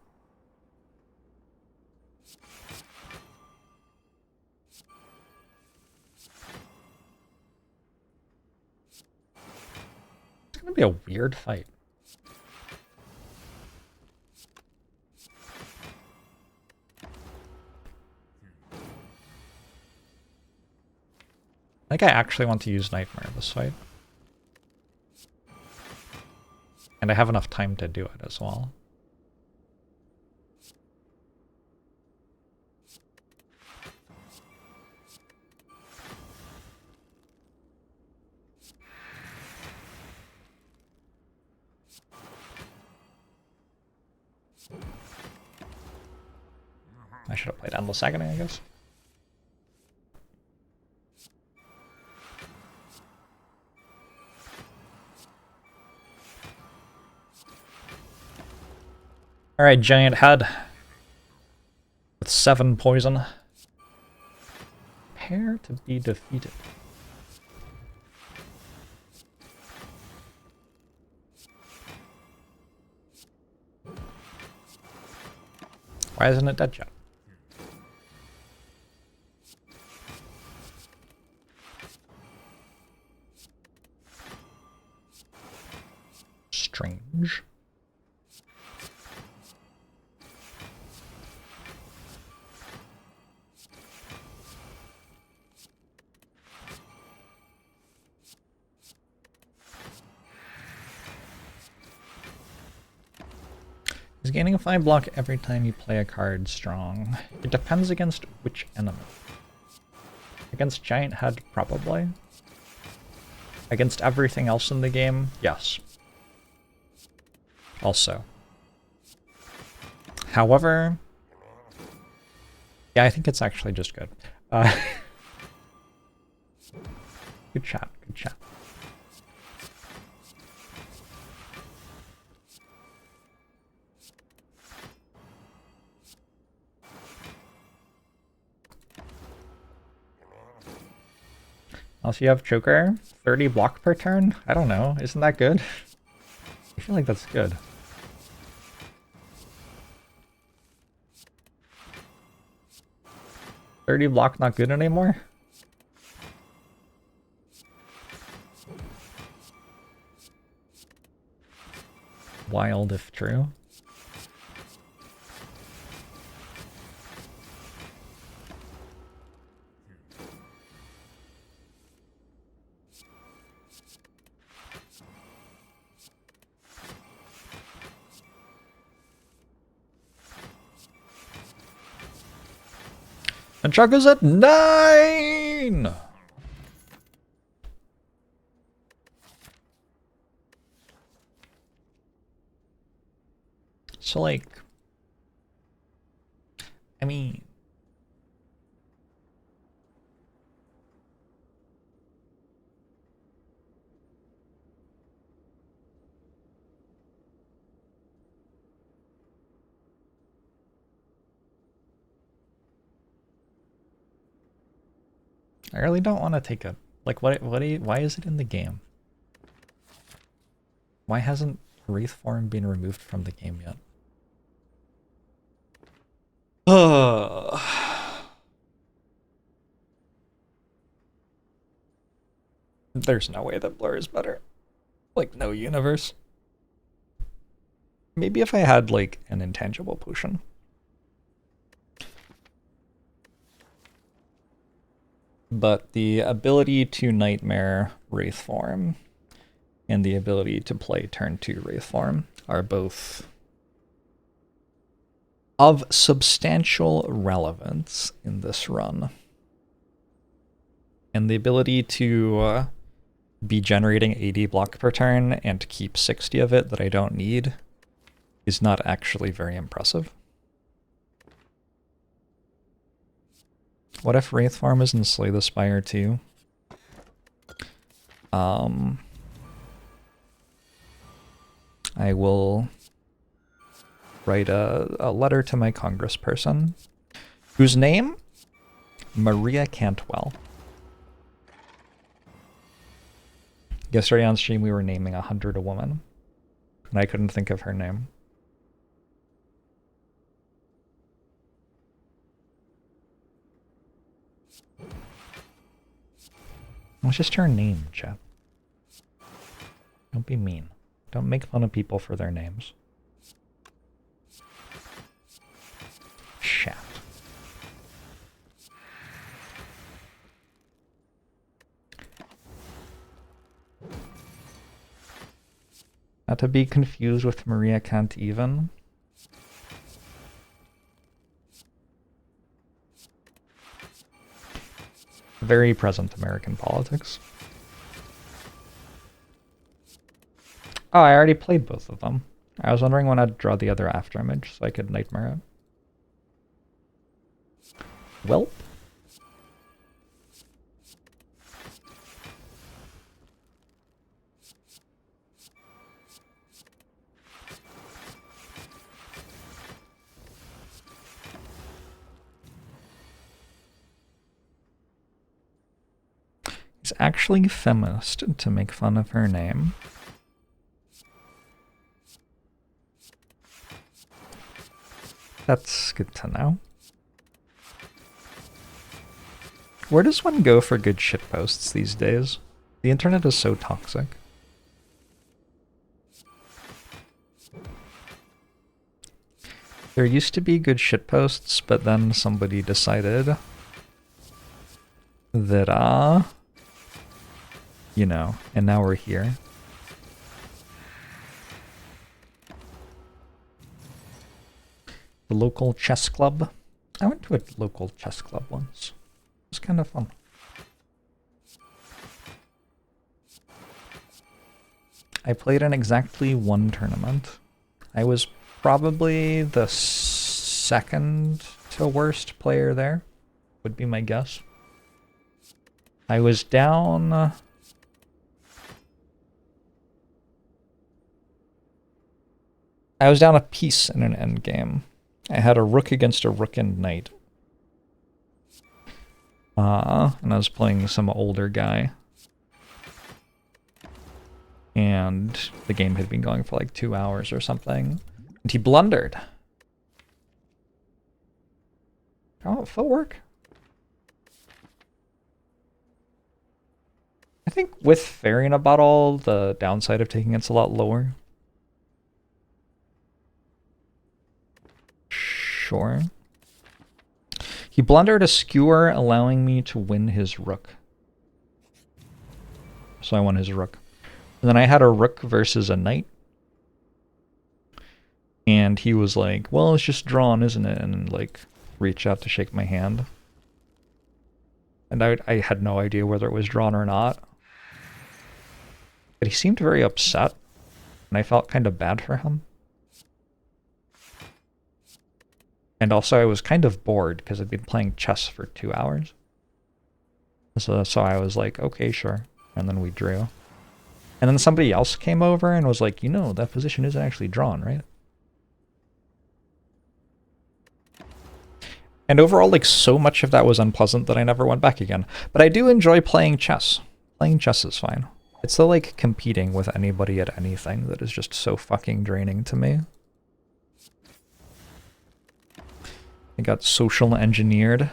be a weird fight. I think I actually want to use Nightmare this fight. And I have enough time to do it as well. I should have played Endless Agony, I guess. Alright, Giant Head. With 7 poison. Prepare to be defeated. Why isn't it dead yet? Strange. He's gaining a 5 block every time you play a card strong. It depends against which enemy. Against Giant Head, probably. Against everything else in the game, yes. Also. However, yeah, I think it's actually just good. Good chat, good chat. Also, you have Choker, 30 block per turn? I don't know, isn't that good? I feel like that's good. $30 block not good anymore? Wild if true. And Chuck is at 9! So, like, I mean, I really don't want to take a, like, why is it in the game? Why hasn't Wraith form been removed from the game yet? There's no way that Blur is better. Like, no universe. Maybe if I had, like, an intangible potion. But the ability to Nightmare Wraith form and the ability to play turn 2 Wraith form are both of substantial relevance in this run. And the ability to be generating 80 block per turn and to keep 60 of it that I don't need is not actually very impressive. What if Wraith form is in Slay the Spire too? I will write a letter to my congressperson, whose name? Maria Cantwell. Yesterday on stream we were naming 100 a woman, and I couldn't think of her name. What's just her name, chat? Don't be mean. Don't make fun of people for their names. Shaft. Not to be confused with Maria Can't Even. Very present American politics. Oh, I already played both of them. I was wondering when I'd draw the other after image so I could nightmare it. Welp. It's actually feminist to make fun of her name. That's good to know. Where does one go for good shitposts these days? The internet is so toxic. There used to be good shitposts, but then somebody decided that, you know, and now we're here. The local chess club. I went to a local chess club once. It was kind of fun. I played in exactly one tournament. I was probably the second to worst player there, would be my guess. I was down... I was down a piece in an endgame. I had a rook against a rook and knight. And I was playing some older guy. And the game had been going for like 2 hours or something. And he blundered. Oh, footwork. I think with Fairy in a Bottle, the downside of taking it's a lot lower. Sure. He blundered a skewer, allowing me to win his rook. So I won his rook. And then I had a rook versus a knight. And he was like, well, it's just drawn, isn't it? And like, reached out to shake my hand. And I had no idea whether it was drawn or not. But he seemed very upset. And I felt kind of bad for him. And also I was kind of bored because I'd been playing chess for 2 hours. So I was like, okay, sure. And then we drew. And then somebody else came over and was like, you know, that position isn't actually drawn, right? And overall, like, so much of that was unpleasant that I never went back again. But I do enjoy playing chess. Playing chess is fine. It's the, like, competing with anybody at anything that is just so fucking draining to me. I got social engineered.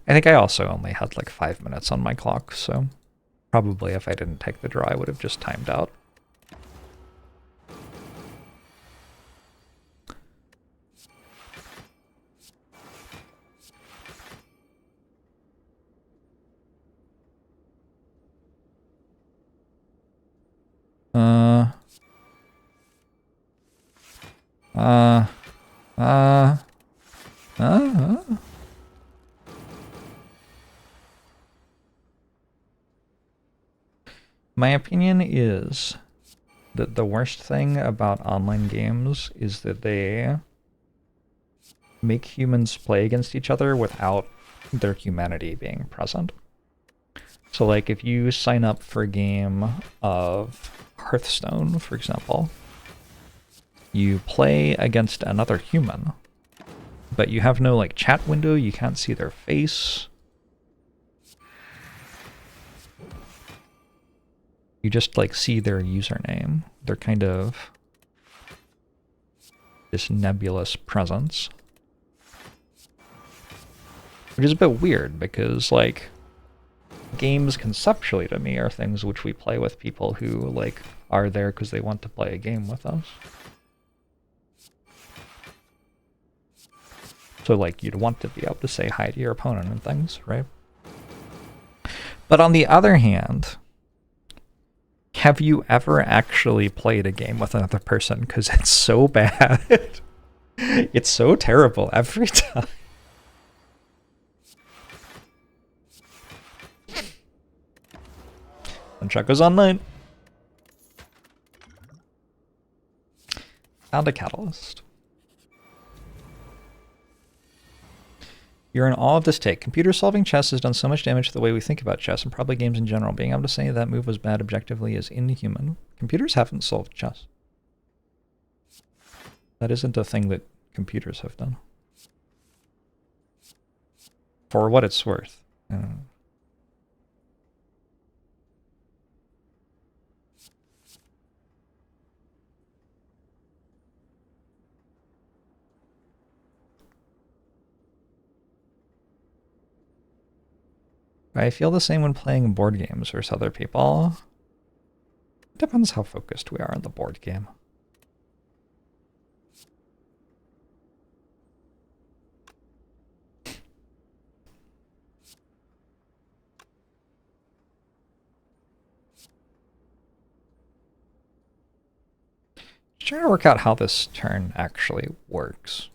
I think I also only had like 5 minutes on my clock, so probably if I didn't take the draw, I would have just timed out. My opinion is that the worst thing about online games is that they make humans play against each other without their humanity being present. So like if you sign up for a game of Hearthstone, for example, you play against another human, but you have no like chat window, you can't see their face. You just like see their username. They're kind of this nebulous presence. Which is a bit weird because like games conceptually to me are things which we play with people who like are there because they want to play a game with us. So like you'd want to be able to say hi to your opponent and things, right? But on the other hand, have you ever actually played a game with another person? Because it's so bad. It's so terrible every time. And Chuck goes online. Found a catalyst. You're in awe of this take. Computer solving chess has done so much damage to the way we think about chess and probably games in general. Being able to say that move was bad objectively is inhuman. Computers haven't solved chess. That isn't a thing that computers have done. For what it's worth. I feel the same when playing board games versus other people. It depends how focused we are on the board game. Just trying to work out how this turn actually works.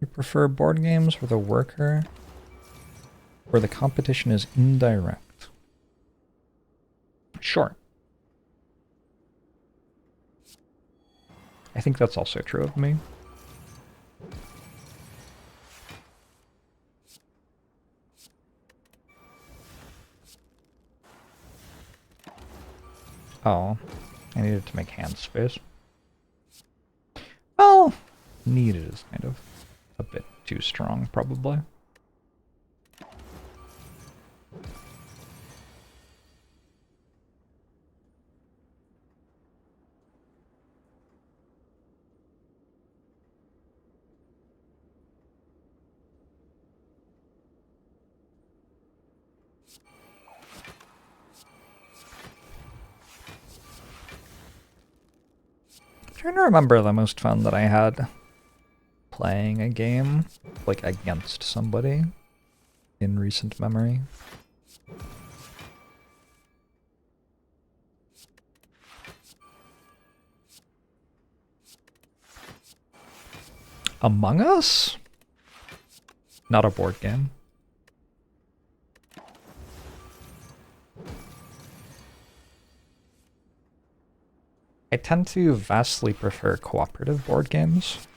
You prefer board games where the worker, where the competition is indirect? Sure. I think that's also true of me. Oh, I needed to make hand space. Well, needed is kind of a bit too strong, probably. I'm trying to remember the most fun that I had playing a game, like, against somebody in recent memory. Among Us? Not a board game. I tend to vastly prefer cooperative board games.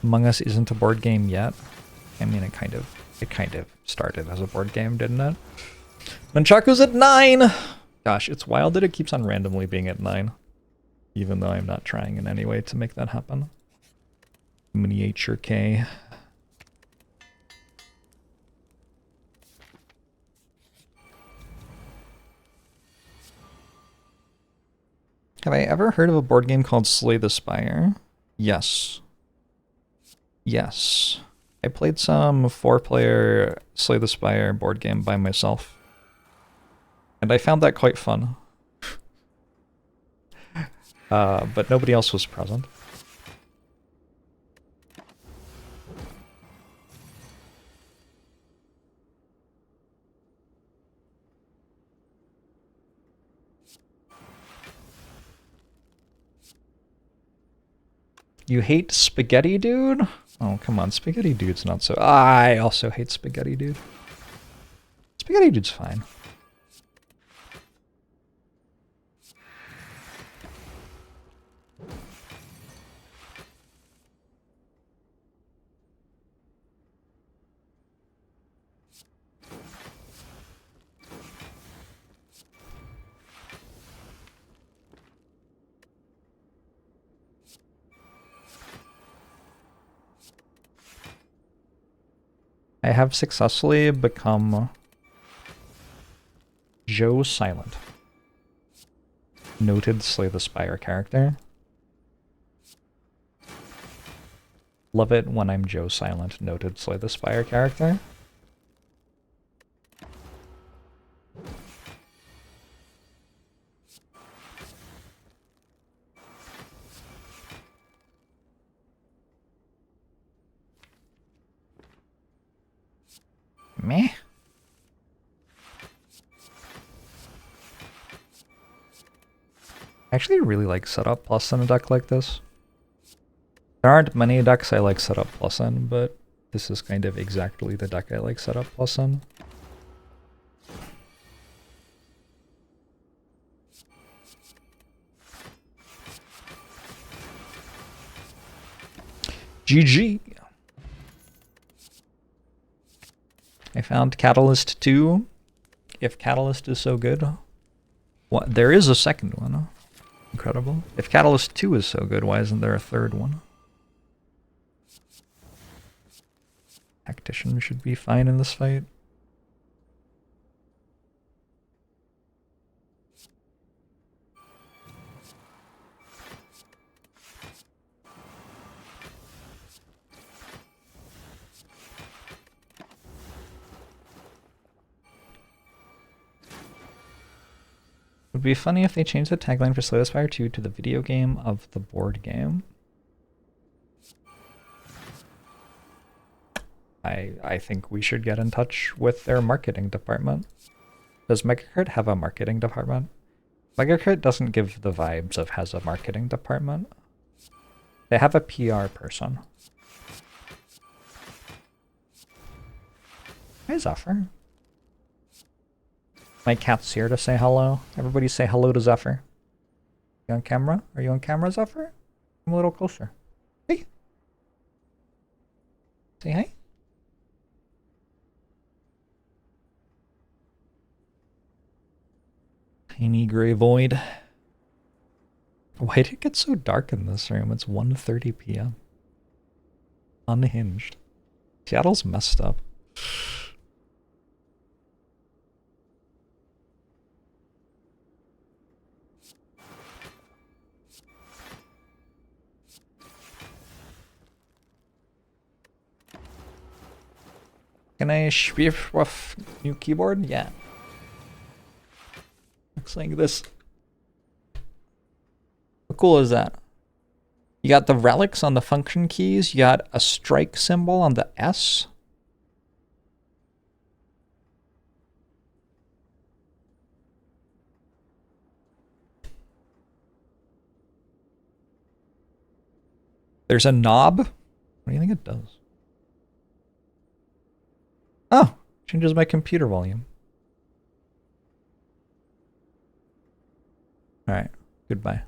Among Us isn't a board game yet. I mean, it kind of started as a board game, didn't it? Nunchaku's at 9! Gosh, it's wild that it keeps on randomly being at 9. Even though I'm not trying in any way to make that happen. Miniature K. Have I ever heard of a board game called Slay the Spire? Yes. Yes. I played some 4-player Slay the Spire board game by myself. And I found that quite fun. But nobody else was present. You hate Spaghetti Dude? Oh, come on. Spaghetti Dude's not so... I also hate Spaghetti Dude. Spaghetti Dude's fine. I have successfully become Joe Silent. Noted Slay the Spire character. Love it when I'm Joe Silent, noted Slay the Spire character. Meh. I actually really like Setup Plus in a deck like this. There aren't many decks I like Setup Plus in, but this is kind of exactly the deck I like Setup Plus in. GG! I found Catalyst 2. If Catalyst is so good, what? There is a second one. Incredible. If Catalyst 2 is so good, why isn't there a third one? Tactician should be fine in this fight. Would be funny if they changed the tagline for Slay the Spire 2 to the video game of the board game. I think we should get in touch with their marketing department. Does MegaCrit have a marketing department? MegaCrit doesn't give the vibes of has a marketing department. They have a PR person. Hi, Zephyr. My cat's here to say hello. Everybody say hello to Zephyr. You on camera? Are you on camera, Zephyr? Come a little closer. Hey. Say hi. Tiny gray void. Why did it get so dark in this room? It's 1:30 p.m. Unhinged. Seattle's messed up. Can I spiff with new keyboard? Yeah. Looks like this. How cool is that? You got the relics on the function keys. You got a strike symbol on the S. There's a knob. What do you think it does? Oh, changes my computer volume. All right, goodbye.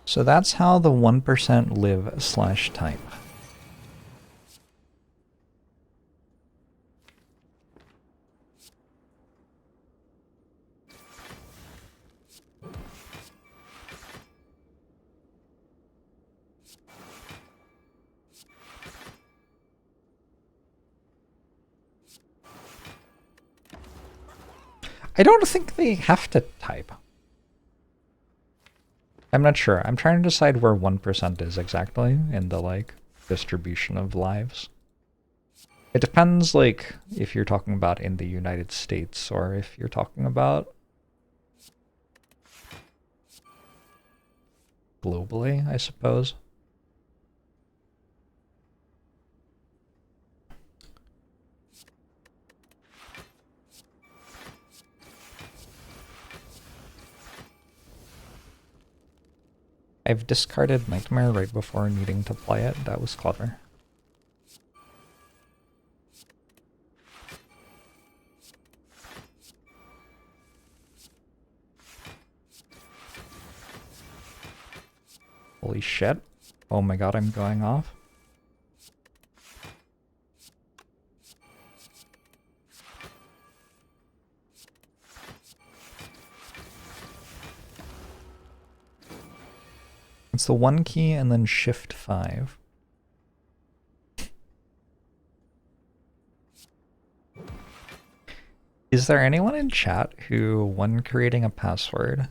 So that's how the 1% live/type. I don't think they have to type. I'm not sure. I'm trying to decide where 1% is exactly in the, like, distribution of lives. It depends, like, if you're talking about in the United States or if you're talking about globally, I suppose. I've discarded Nightmare right before needing to play it. That was clever. Holy shit. Oh my god, I'm going off. It's the 1 key and then Shift 5. Is there anyone in chat who, when creating a password,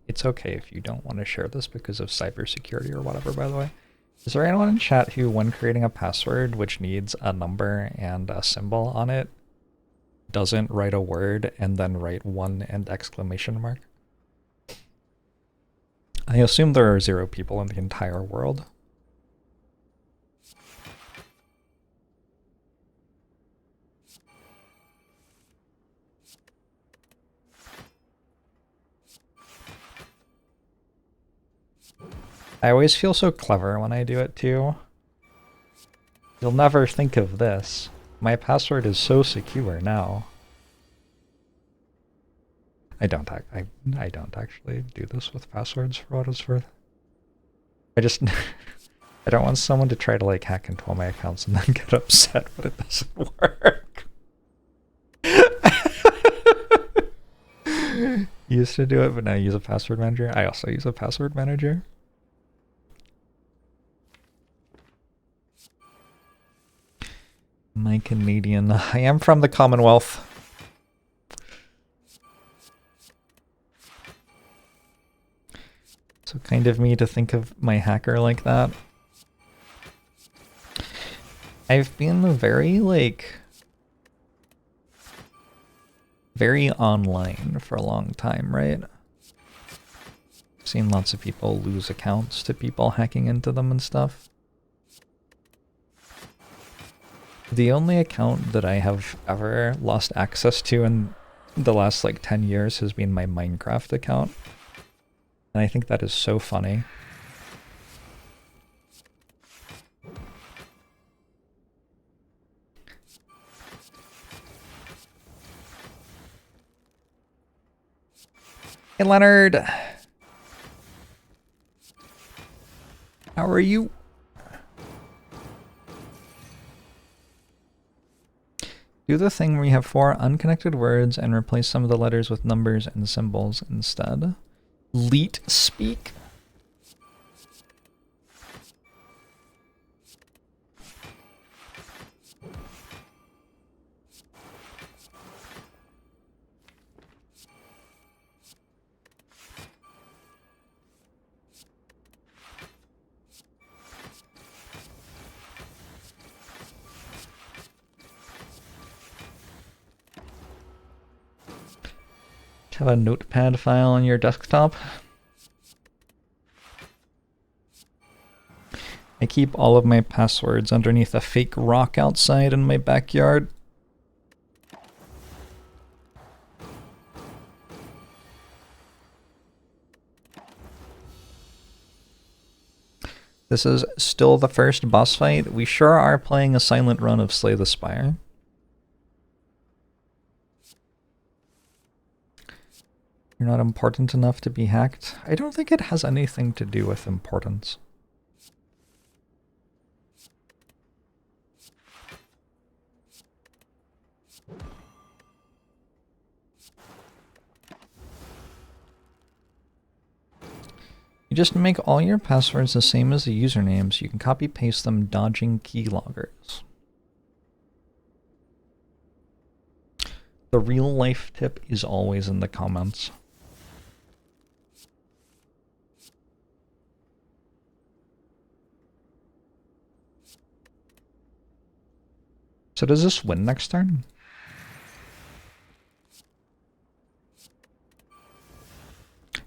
it's okay if you don't want to share this because of cybersecurity or whatever, by the way. Is there anyone in chat who, when creating a password which needs a number and a symbol on it, doesn't write a word and then write 1 and exclamation mark? I assume there are 0 people in the entire world. I always feel so clever when I do it too. You'll never think of this. My password is so secure now. I don't actually do this with passwords for what it's worth. I just I don't want someone to try to like hack into all my accounts and then get upset when it doesn't work. Used to do it, but now I use a password manager. I also use a password manager. My Canadian. I am from the Commonwealth. So kind of me to think of my hacker like that. I've been very, very online for a long time, right? I've seen lots of people lose accounts to people hacking into them and stuff. The only account that I have ever lost access to in the last 10 years has been my Minecraft account. And I think that is so funny. Hey Leonard! How are you? Do the thing where you have 4 unconnected words and replace some of the letters with numbers and symbols instead. Leet speak? Have a notepad file on your desktop. I keep all of my passwords underneath a fake rock outside in my backyard. This is still the first boss fight. We sure are playing a silent run of Slay the Spire. You're not important enough to be hacked. I don't think it has anything to do with importance. You just make all your passwords the same as the usernames. You can copy paste them dodging keyloggers. The real life tip is always in the comments. So does this win next turn?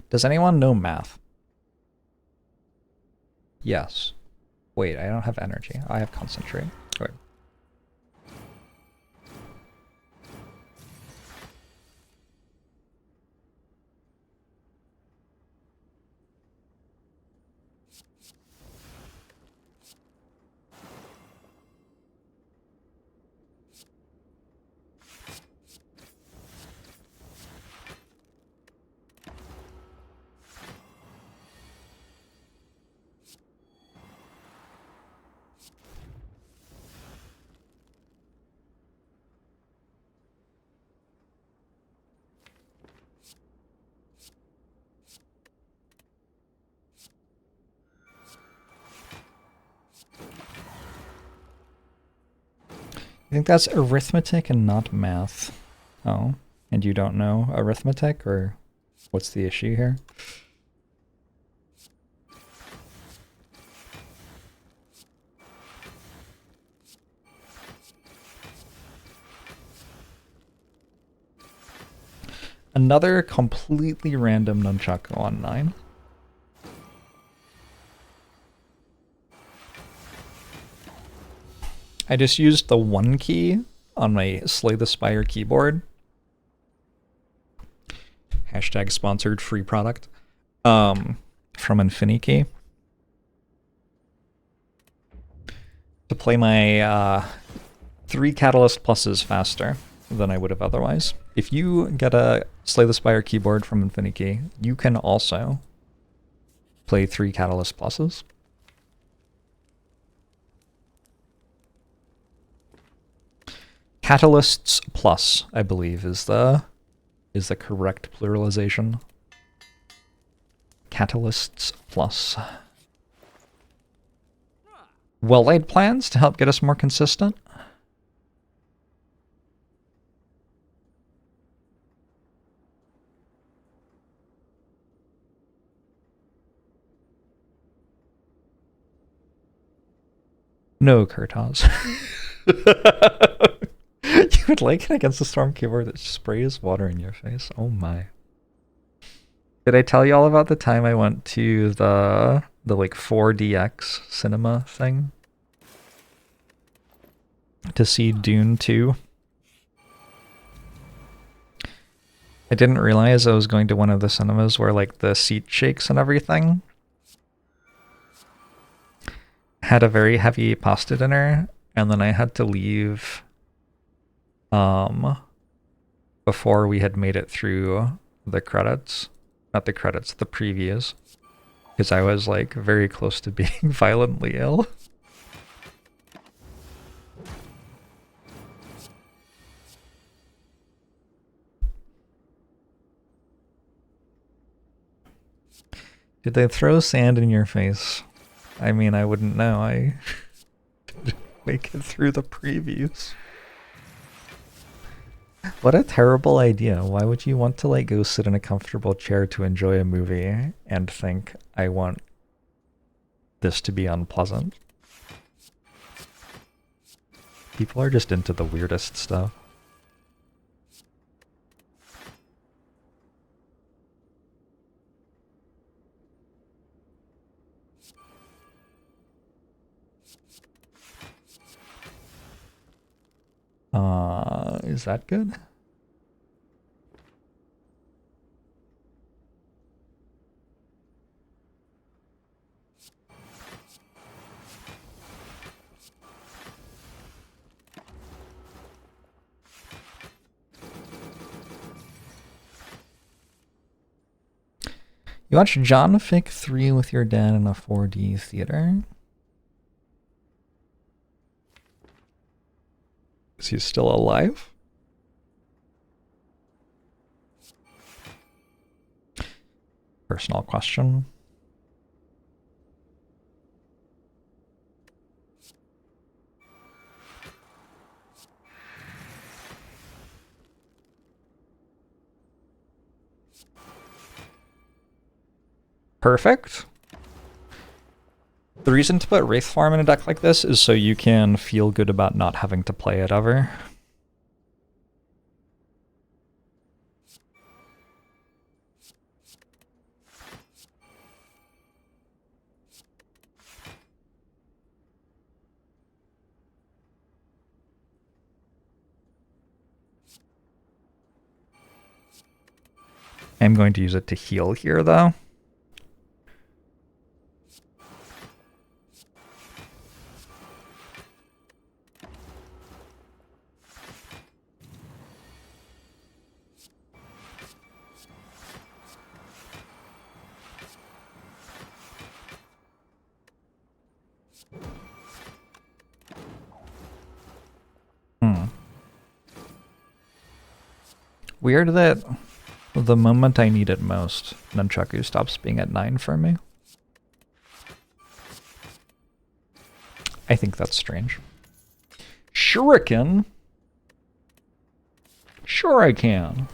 Does anyone know math? Yes. Wait, I don't have energy. I have concentrate. Wait. I think that's arithmetic and not math. Oh, and you don't know arithmetic, or what's the issue here? Another completely random nunchaku on 9. I just used the 1 key on my Slay the Spire keyboard. Hashtag sponsored free product. From InfiniKey. To play my 3 Catalyst Pluses faster than I would have otherwise. If you get a Slay the Spire keyboard from InfiniKey, you can also play 3 Catalyst Pluses. Catalysts Plus, I believe, is the correct pluralization. Catalysts Plus. Well-laid plans to help get us more consistent. No, Kurtaz. You would like it against a Storm keyboard that sprays water in your face? Oh my. Did I tell you all about the time I went to the like 4DX cinema thing? To see Dune 2? I didn't realize I was going to one of the cinemas where like the seat shakes and everything. Had a very heavy pasta dinner, and then I had to leave before we had made it through the credits. Not the credits, the previews. Because I was like very close to being violently ill. Did they throw sand in your face? I mean, I wouldn't know. I didn't make it through the previews. What a terrible idea. Why would you want to like go sit in a comfortable chair to enjoy a movie and think, I want this to be unpleasant? People are just into the weirdest stuff. Is that good? You watched John Fick 3 with your dad in a 4D theater? Is he still alive? Personal question. Perfect. The reason to put Wraith Farm in a deck like this is so you can feel good about not having to play it ever. I'm going to use it to heal here, though. Weird that the moment I need it most, Nunchaku stops being at 9 for me. I think that's strange. Shuriken? Sure I can.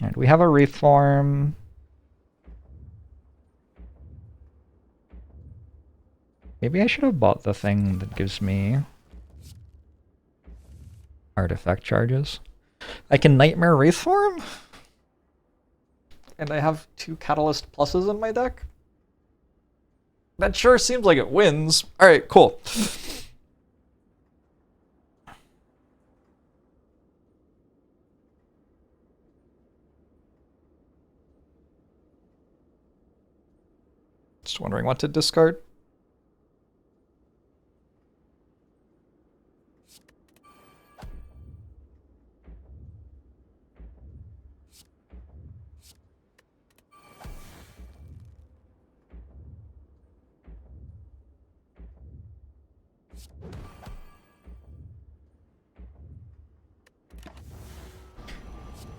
Alright, we have a wreath form. Maybe I should have bought the thing that gives me artifact charges. I can Nightmare Wraith form? And I have 2 Catalyst Pluses in my deck? That sure seems like it wins. Alright, cool. Just wondering what to discard.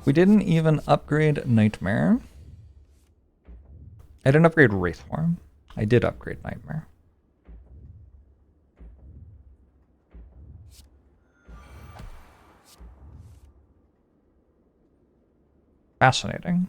We didn't even upgrade Nightmare. I didn't upgrade Wraith form. I did upgrade Nightmare. Fascinating.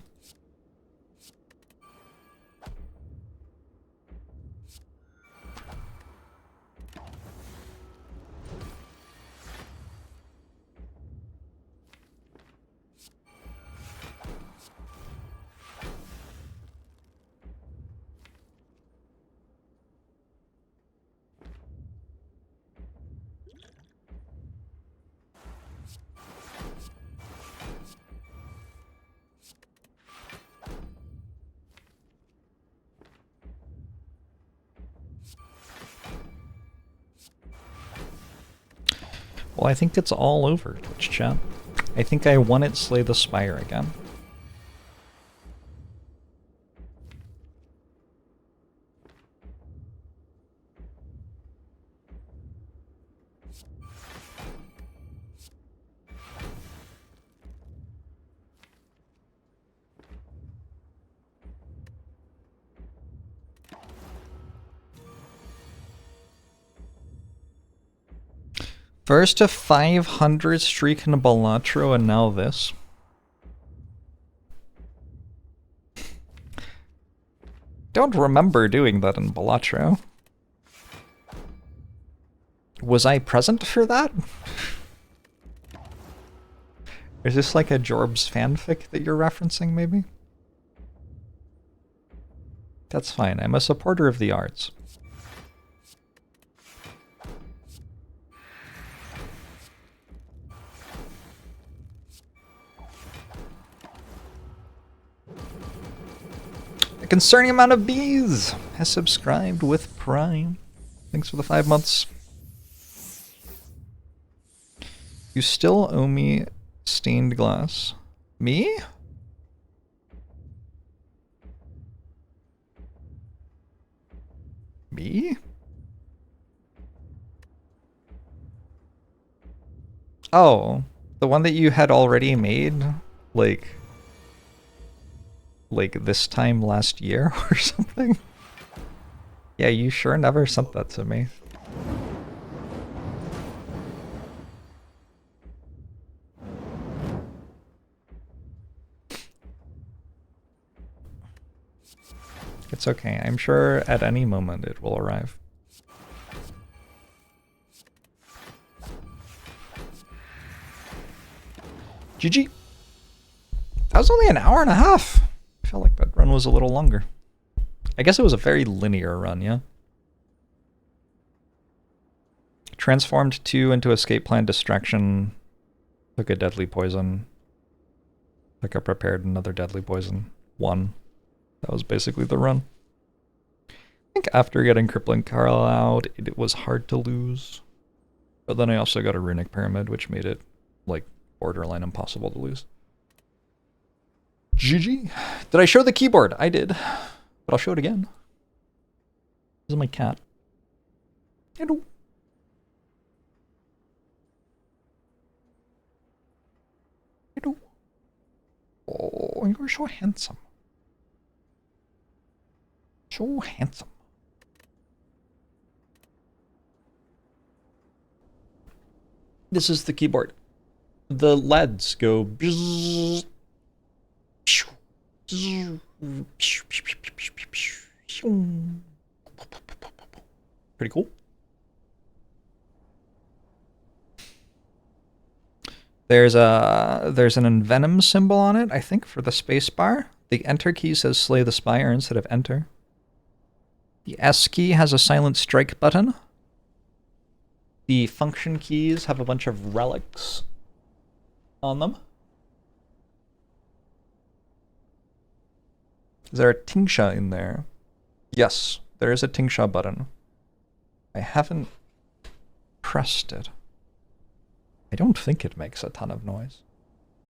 Well, I think it's all over, Twitch chat. I think I won it Slay the Spire again. First to 500 streak in Balatro and now this. Don't remember doing that in Balatro. Was I present for that? Is this like a JORBS fanfic that you're referencing, maybe? That's fine, I'm a supporter of the arts. A concerning amount of bees has subscribed with Prime. Thanks for the 5 months. You still owe me stained glass. Me? Me? Oh, the one that you had already made, like this time last year or something? Yeah, you sure never sent that to me. It's okay, I'm sure at any moment it will arrive. GG. That was only an hour and a half. I felt like that run was a little longer. I guess it was a very linear run, yeah? Transformed 2 into Escape Plan Distraction. Took a Deadly Poison. Took a Prepared another Deadly Poison. 1. That was basically the run. I think after getting Crippling Carl out, it was hard to lose. But then I also got a Runic Pyramid, which made it, like, borderline impossible to lose. GG. Did I show the keyboard? I did. But I'll show it again. This is my cat. Hello. Hello. Oh, you're so handsome. So handsome. This is the keyboard. The LEDs go bzzz, pretty cool. There's an envenom symbol on it, I think, for the space bar. The enter key says slay the spire instead of enter. The S key has a silent strike button. The function keys have a bunch of relics on them. Is there a Tingsha in there? Yes, there is a Tingsha button. I haven't pressed it. I don't think it makes a ton of noise.